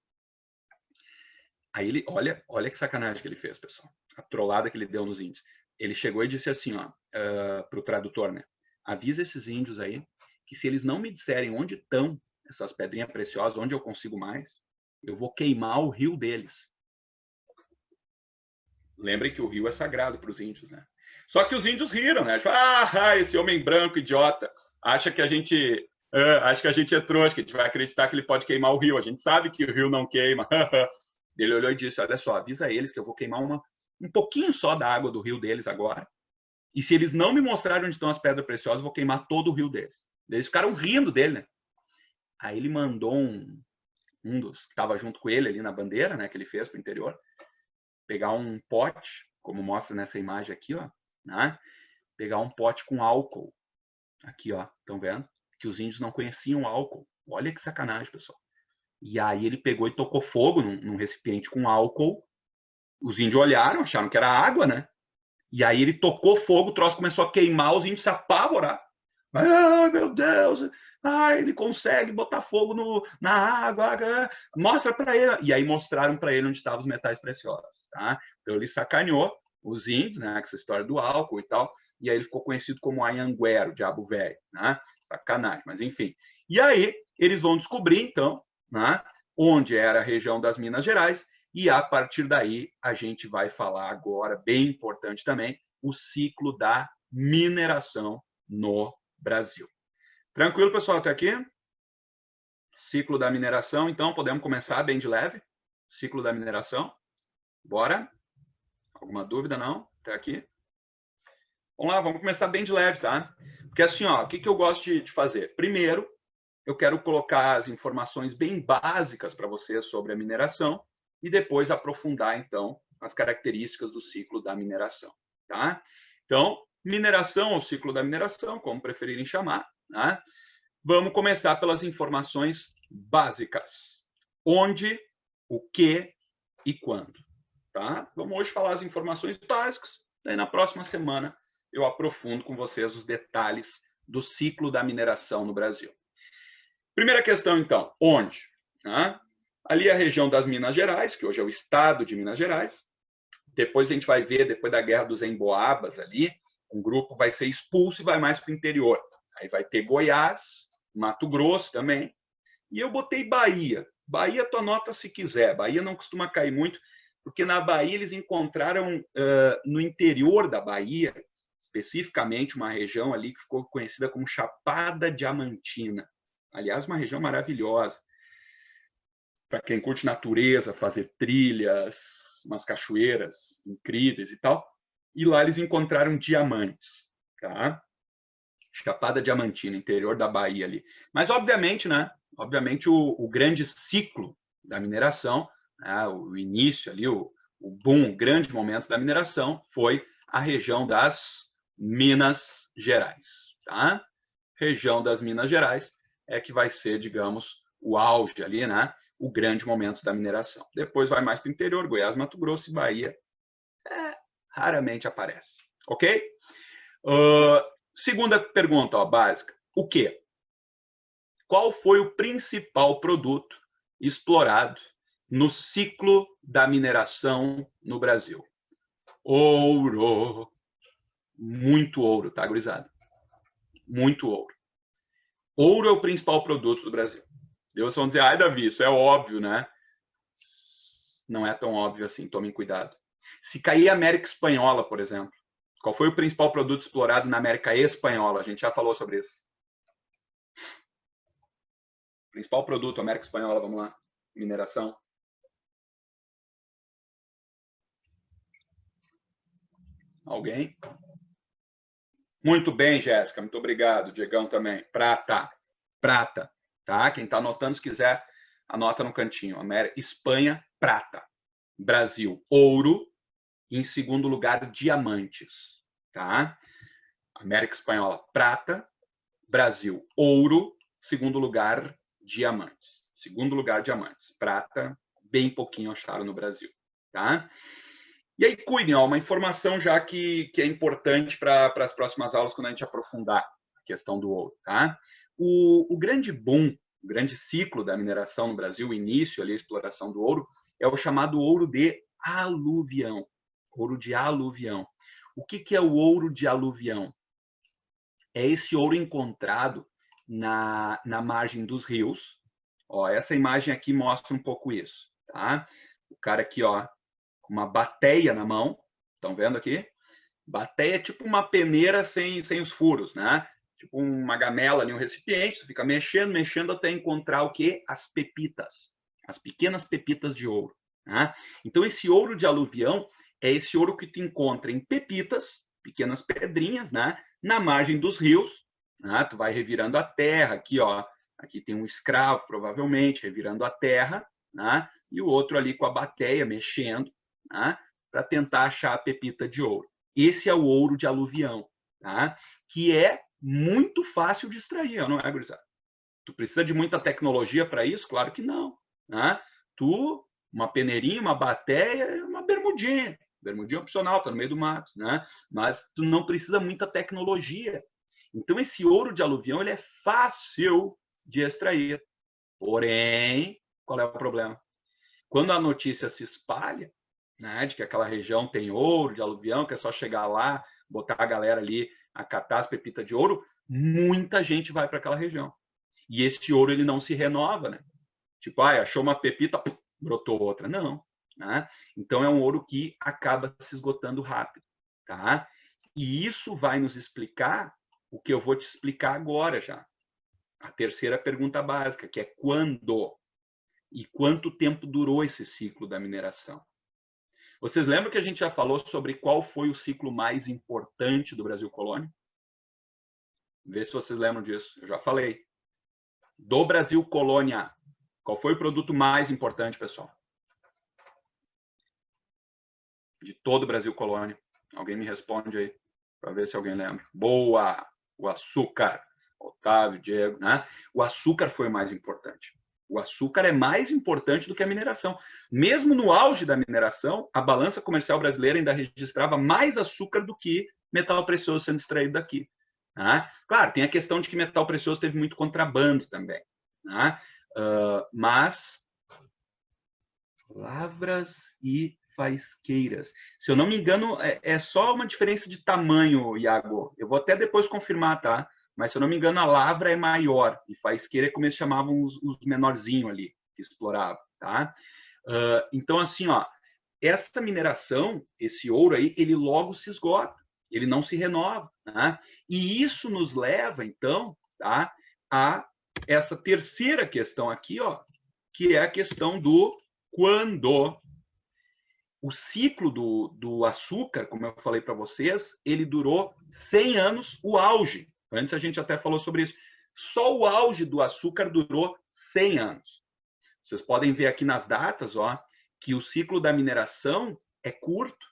Aí ele, olha que sacanagem que ele fez, pessoal. A trollada que ele deu nos índios. Ele chegou e disse assim, ó, para o tradutor, né? Avisa esses índios aí que se eles não me disserem onde estão essas pedrinhas preciosas, onde eu consigo mais, eu vou queimar o rio deles. Lembrem que o rio é sagrado para os índios, né? Só que os índios riram, né? Tipo, esse homem branco idiota acha que a gente é trouxa, que a gente vai acreditar que ele pode queimar o rio. A gente sabe que o rio não queima. Ele olhou e disse, olha só, avisa eles que eu vou queimar um pouquinho só da água do rio deles agora. E se eles não me mostrarem onde estão as pedras preciosas, eu vou queimar todo o rio deles. Eles ficaram rindo dele, né? Aí ele mandou um dos que estava junto com ele ali na bandeira, né, que ele fez para o interior, pegar um pote, como mostra nessa imagem aqui, ó, né? Pegar um pote com álcool. Aqui, ó, estão vendo? Que os índios não conheciam álcool. Olha que sacanagem, pessoal. E aí ele pegou e tocou fogo num recipiente com álcool. Os índios olharam, acharam que era água, né? E aí ele tocou fogo, o troço começou a queimar, os índios se apavoraram. Ai, meu Deus! Ele consegue botar fogo na água, mostra para ele. E aí mostraram para ele onde estavam os metais preciosos, tá? Então ele sacaneou os índios, né? Com essa história do álcool e tal. E aí ele ficou conhecido como Anhanguera, o diabo velho, né? Sacanagem, mas enfim. E aí eles vão descobrir, então, né? Onde era a região das Minas Gerais. E a partir daí a gente vai falar agora, bem importante também, o ciclo da mineração no Brasil. Tranquilo, pessoal, até aqui? Ciclo da mineração, então, podemos começar bem de leve? Ciclo da mineração. Bora? Alguma dúvida, não? Até aqui? Vamos lá, vamos começar bem de leve, tá? Porque assim, ó, o que eu gosto de fazer? Primeiro, eu quero colocar as informações bem básicas para vocês sobre a mineração e depois aprofundar, então, as características do ciclo da mineração, tá? Então, mineração ou ciclo da mineração, como preferirem chamar, né? Vamos começar pelas informações básicas. Onde, o que e quando, tá? Vamos hoje falar as informações básicas, daí na próxima semana eu aprofundo com vocês os detalhes do ciclo da mineração no Brasil. Primeira questão, então, onde? Tá? Ali a região das Minas Gerais, que hoje é o estado de Minas Gerais. Depois a gente vai ver, depois da Guerra dos Emboabas ali, um grupo vai ser expulso e vai mais para o interior. Aí vai ter Goiás, Mato Grosso também. E eu botei Bahia. Bahia, tu anota se quiser. Bahia não costuma cair muito, porque na Bahia eles encontraram, no interior da Bahia, especificamente uma região ali que ficou conhecida como Chapada Diamantina. Aliás, uma região maravilhosa. Para quem curte natureza, fazer trilhas, umas cachoeiras incríveis e tal. E lá eles encontraram diamantes, tá? Chapada Diamantina, interior da Bahia ali. Mas, obviamente, né? Obviamente, o grande ciclo da mineração, né, o início ali, o boom, o grande momento da mineração foi a região das Minas Gerais, tá? Região das Minas Gerais é que vai ser, digamos, o auge ali, né? o grande momento da mineração. Depois vai mais para o interior, Goiás, Mato Grosso e Bahia. Raramente aparece. Ok? Segunda pergunta, ó, básica. O quê? Qual foi o principal produto explorado no ciclo da mineração no Brasil? Ouro. Muito ouro, tá, gurizada? Muito ouro. Ouro é o principal produto do Brasil. Deus vão dizer, ai, Davi, isso é óbvio, né? Não é tão óbvio assim, tomem cuidado. Se cair a América Espanhola, por exemplo, qual foi o principal produto explorado na América Espanhola? A gente já falou sobre isso. Principal produto, América Espanhola, vamos lá. Mineração. Alguém? Muito bem, Jéssica, muito obrigado. Diegão também. Prata. Prata, tá? Quem está anotando, se quiser, anota no cantinho. Espanha, prata. Brasil, ouro. Em segundo lugar, diamantes, tá? América Espanhola, prata. Brasil, ouro. Segundo lugar, diamantes. Segundo lugar, diamantes. Prata, bem pouquinho acharam no Brasil, tá? E aí, cuidem, ó, uma informação já que é importante para as próximas aulas, quando a gente aprofundar a questão do ouro, tá? O grande boom, o grande ciclo da mineração no Brasil, o início ali, a exploração do ouro, é o chamado ouro de aluvião. Ouro de aluvião. O que é o ouro de aluvião? É esse ouro encontrado na margem dos rios. Ó, essa imagem aqui mostra um pouco isso, tá? O cara aqui, ó, com uma bateia na mão, estão vendo aqui? Bateia é tipo uma peneira sem os furos, né? Tipo uma gamela ali, um recipiente, tu fica mexendo até encontrar o quê? As pepitas, as pequenas pepitas de ouro, né? Então esse ouro de aluvião é esse ouro que tu encontra em pepitas, pequenas pedrinhas, né? Na margem dos rios, né? Tu vai revirando a terra, aqui, ó, aqui tem um escravo, provavelmente, revirando a terra, né? E o outro ali com a bateia, mexendo, né? Para tentar achar a pepita de ouro. Esse é o ouro de aluvião, tá? Que é muito fácil de extrair, não é, gurizada? Tu precisa de muita tecnologia para isso? Claro que não, né? Tu, uma peneirinha, uma bateia, uma bermudinha. Bermudinha opcional, tá no meio do mato, né? Mas tu não precisa muita tecnologia. Então esse ouro de aluvião, ele é fácil de extrair. Porém, qual é o problema? Quando a notícia se espalha, né, de que aquela região tem ouro de aluvião, que é só chegar lá, botar a galera ali a catar as pepitas de ouro, muita gente vai para aquela região. E esse ouro ele não se renova, né? Tipo, achou uma pepita, brotou outra. Não, né? Então é um ouro que acaba se esgotando rápido, tá? E isso vai nos explicar o que eu vou te explicar agora já. A terceira pergunta básica, que é quando e quanto tempo durou esse ciclo da mineração. Vocês lembram que a gente já falou sobre qual foi o ciclo mais importante do Brasil colônia? Vê se vocês lembram disso. Eu já falei. Do Brasil colônia, qual foi o produto mais importante, pessoal? De todo o Brasil colônia. Alguém me responde aí, para ver se alguém lembra. Boa! O açúcar. Otávio, Diego, né? O açúcar foi o mais importante. O açúcar é mais importante do que a mineração. Mesmo no auge da mineração, a balança comercial brasileira ainda registrava mais açúcar do que metal precioso sendo extraído daqui. Né? Claro, tem a questão de que metal precioso teve muito contrabando também. Né? Mas lavras e faisqueiras. Se eu não me engano, é só uma diferença de tamanho, Iago. Eu vou até depois confirmar, tá? Mas, se eu não me engano, a lavra é maior. E faisqueira é como eles chamavam os menorzinhos ali, que exploravam, tá? Então, assim, ó, essa mineração, esse ouro aí, ele logo se esgota. Ele não se renova, tá? E isso nos leva, então, tá, a essa terceira questão aqui, ó, que é a questão do quando. O ciclo do açúcar, como eu falei para vocês, ele durou 100 anos, o auge. Antes a gente até falou sobre isso. Só o auge do açúcar durou 100 anos. Vocês podem ver aqui nas datas, ó, que o ciclo da mineração é curto.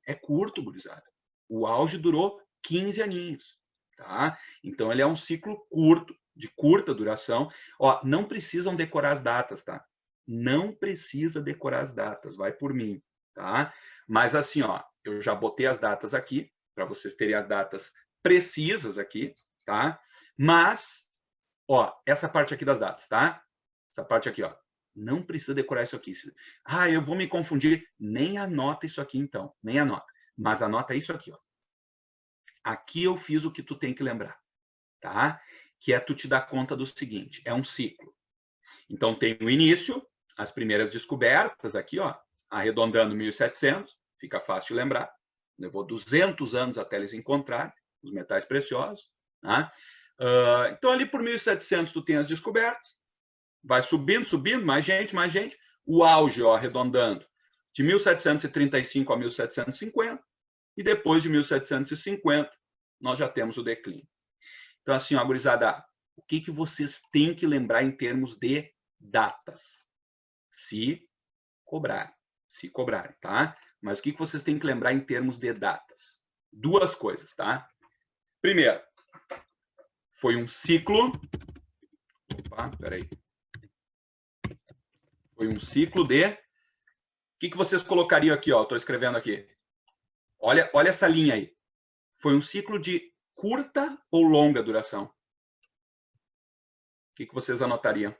É curto, gurizada. O auge durou 15 aninhos. Tá? Então, ele é um ciclo curto, de curta duração. Ó, não precisam decorar as datas, tá? não precisa decorar as datas, vai por mim, tá? Mas assim, ó, eu já botei as datas aqui, para vocês terem as datas precisas aqui, tá? Mas, ó, essa parte aqui das datas, tá? Essa parte aqui, ó. Não precisa decorar isso aqui. Ah, eu vou me confundir. Nem anota isso aqui, então. Nem anota. Mas anota isso aqui, ó. Aqui eu fiz o que tu tem que lembrar, tá? Que é tu te dar conta do seguinte, é um ciclo. Então, tem o início, as primeiras descobertas aqui, ó, arredondando 1700, fica fácil de lembrar. Levou 200 anos até eles encontrarem os metais preciosos. Tá? Então, ali por 1700, tu tem as descobertas. Vai subindo, subindo, mais gente, mais gente. O auge, ó, arredondando, de 1735 a 1750. E depois de 1750, nós já temos o declínio. Então, assim, ó, gurizada, o que vocês têm que lembrar em termos de datas? Se cobrarem, tá? Mas o que vocês têm que lembrar em termos de datas? Duas coisas, tá? Primeiro, foi um ciclo. Opa, peraí. Foi um ciclo de. O que vocês colocariam aqui, ó? Estou escrevendo aqui. Olha essa linha aí. Foi um ciclo de curta ou longa duração? O que vocês anotariam?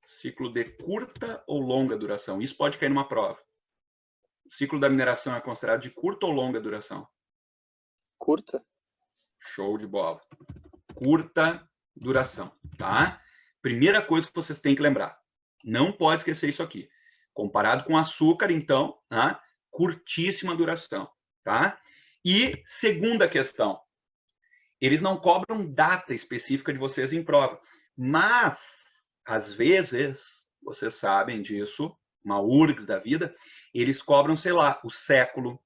Ciclo de curta ou longa duração? Isso pode cair numa prova. O ciclo da mineração é considerado de curta ou longa duração? Curta. Show de bola. Curta duração, tá? Primeira coisa que vocês têm que lembrar. Não pode esquecer isso aqui. Comparado com açúcar, então, tá? Curtíssima duração, tá? E segunda questão. Eles não cobram data específica de vocês em prova. Mas, às vezes, vocês sabem disso, uma URGS da vida, eles cobram, sei lá, o século,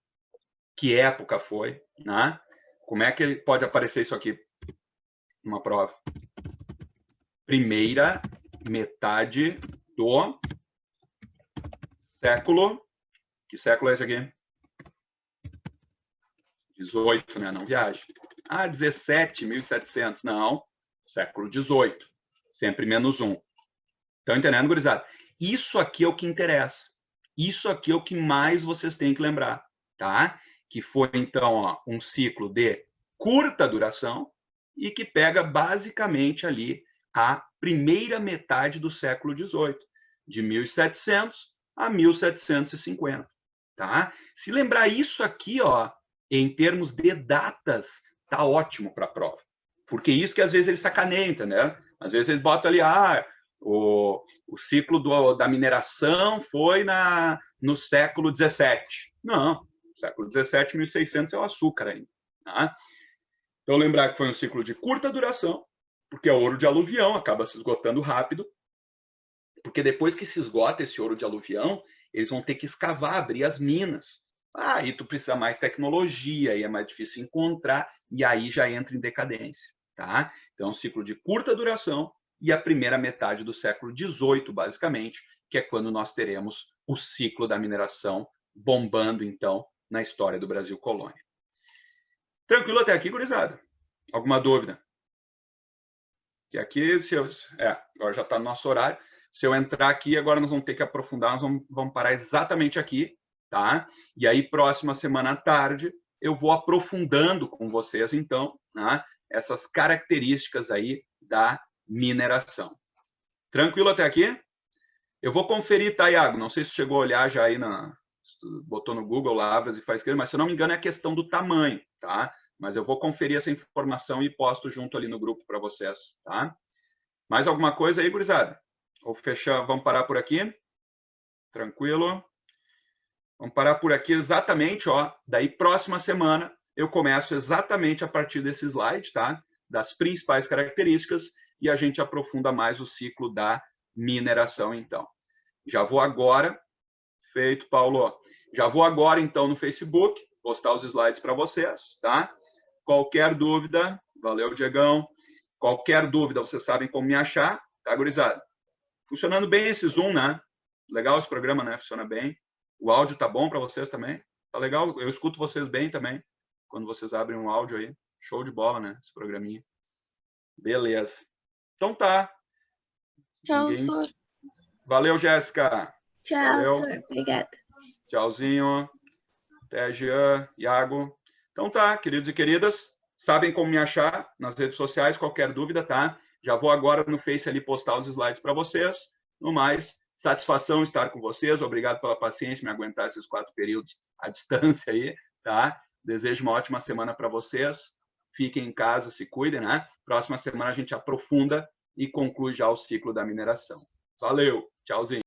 que época foi, né? Como é que pode aparecer isso aqui numa prova? Primeira metade do século. Que século é esse aqui? 18, né? Não viaja. Ah, 17, 1700. Não, século 18. Sempre menos um. Estão entendendo, gurizada? Isso aqui é o que interessa. Isso aqui é o que mais vocês têm que lembrar, tá? Que foi, então, ó, um ciclo de curta duração e que pega basicamente ali a primeira metade do século XVIII, de 1700 a 1750, tá? Se lembrar isso aqui, ó, em termos de datas, tá ótimo para a prova. Porque isso que às vezes eles sacaneiam, entendeu? Às vezes eles botam ali, o ciclo da mineração foi no século XVII. Não, século XVII, 1600 é o açúcar ainda. Tá? Então, lembrar que foi um ciclo de curta duração, porque é ouro de aluvião, acaba se esgotando rápido, porque depois que se esgota esse ouro de aluvião, eles vão ter que escavar, abrir as minas. Aí tu precisa mais tecnologia, aí é mais difícil encontrar, e aí já entra em decadência. Tá? Então, é um ciclo de curta duração, e a primeira metade do século XVIII, basicamente, que é quando nós teremos o ciclo da mineração bombando, então, na história do Brasil colônia. Tranquilo até aqui, gurizada? Alguma dúvida? Que aqui, agora já está no nosso horário. Se eu entrar aqui, agora nós vamos ter que aprofundar, nós vamos parar exatamente aqui, tá? E aí, próxima semana à tarde, eu vou aprofundando com vocês, então, né, essas características aí da mineração. Tranquilo até aqui? Eu vou conferir, tá, Iago? Não sei se chegou a olhar já aí, botou no Google Lavras e faz aquilo, mas se eu não me engano é a questão do tamanho, tá? Mas eu vou conferir essa informação e posto junto ali no grupo para vocês, tá? Mais alguma coisa aí, gurizada? Ou fechar, vamos parar por aqui? Tranquilo? Vamos parar por aqui exatamente, ó. Daí, próxima semana, eu começo exatamente a partir desse slide, tá? Das principais características, e a gente aprofunda mais o ciclo da mineração, então. Já vou agora, feito, Paulo, já vou agora, então, no Facebook, postar os slides para vocês, tá? Qualquer dúvida, valeu, Diegão. Qualquer dúvida, vocês sabem como me achar, tá, gurizada? Funcionando bem esse Zoom, né? Legal esse programa, né? Funciona bem. O áudio tá bom para vocês também? Tá legal? Eu escuto vocês bem também, quando vocês abrem um áudio aí. Show de bola, né? Esse programinha. Beleza. Então tá. Tchau, Ninguém... Sor. Valeu, Jéssica. Tchau, Valeu. senhor. Obrigada. Tchauzinho. Até, Jean, Iago. Então tá, queridos e queridas, sabem como me achar nas redes sociais, qualquer dúvida, tá? Já vou agora no Face ali postar os slides para vocês. No mais, satisfação estar com vocês. Obrigado pela paciência, me aguentar esses 4 períodos à distância aí, tá? Desejo uma ótima semana para vocês. Fiquem em casa, se cuidem, né? Próxima semana a gente aprofunda e conclui já o ciclo da mineração. Valeu, tchauzinho.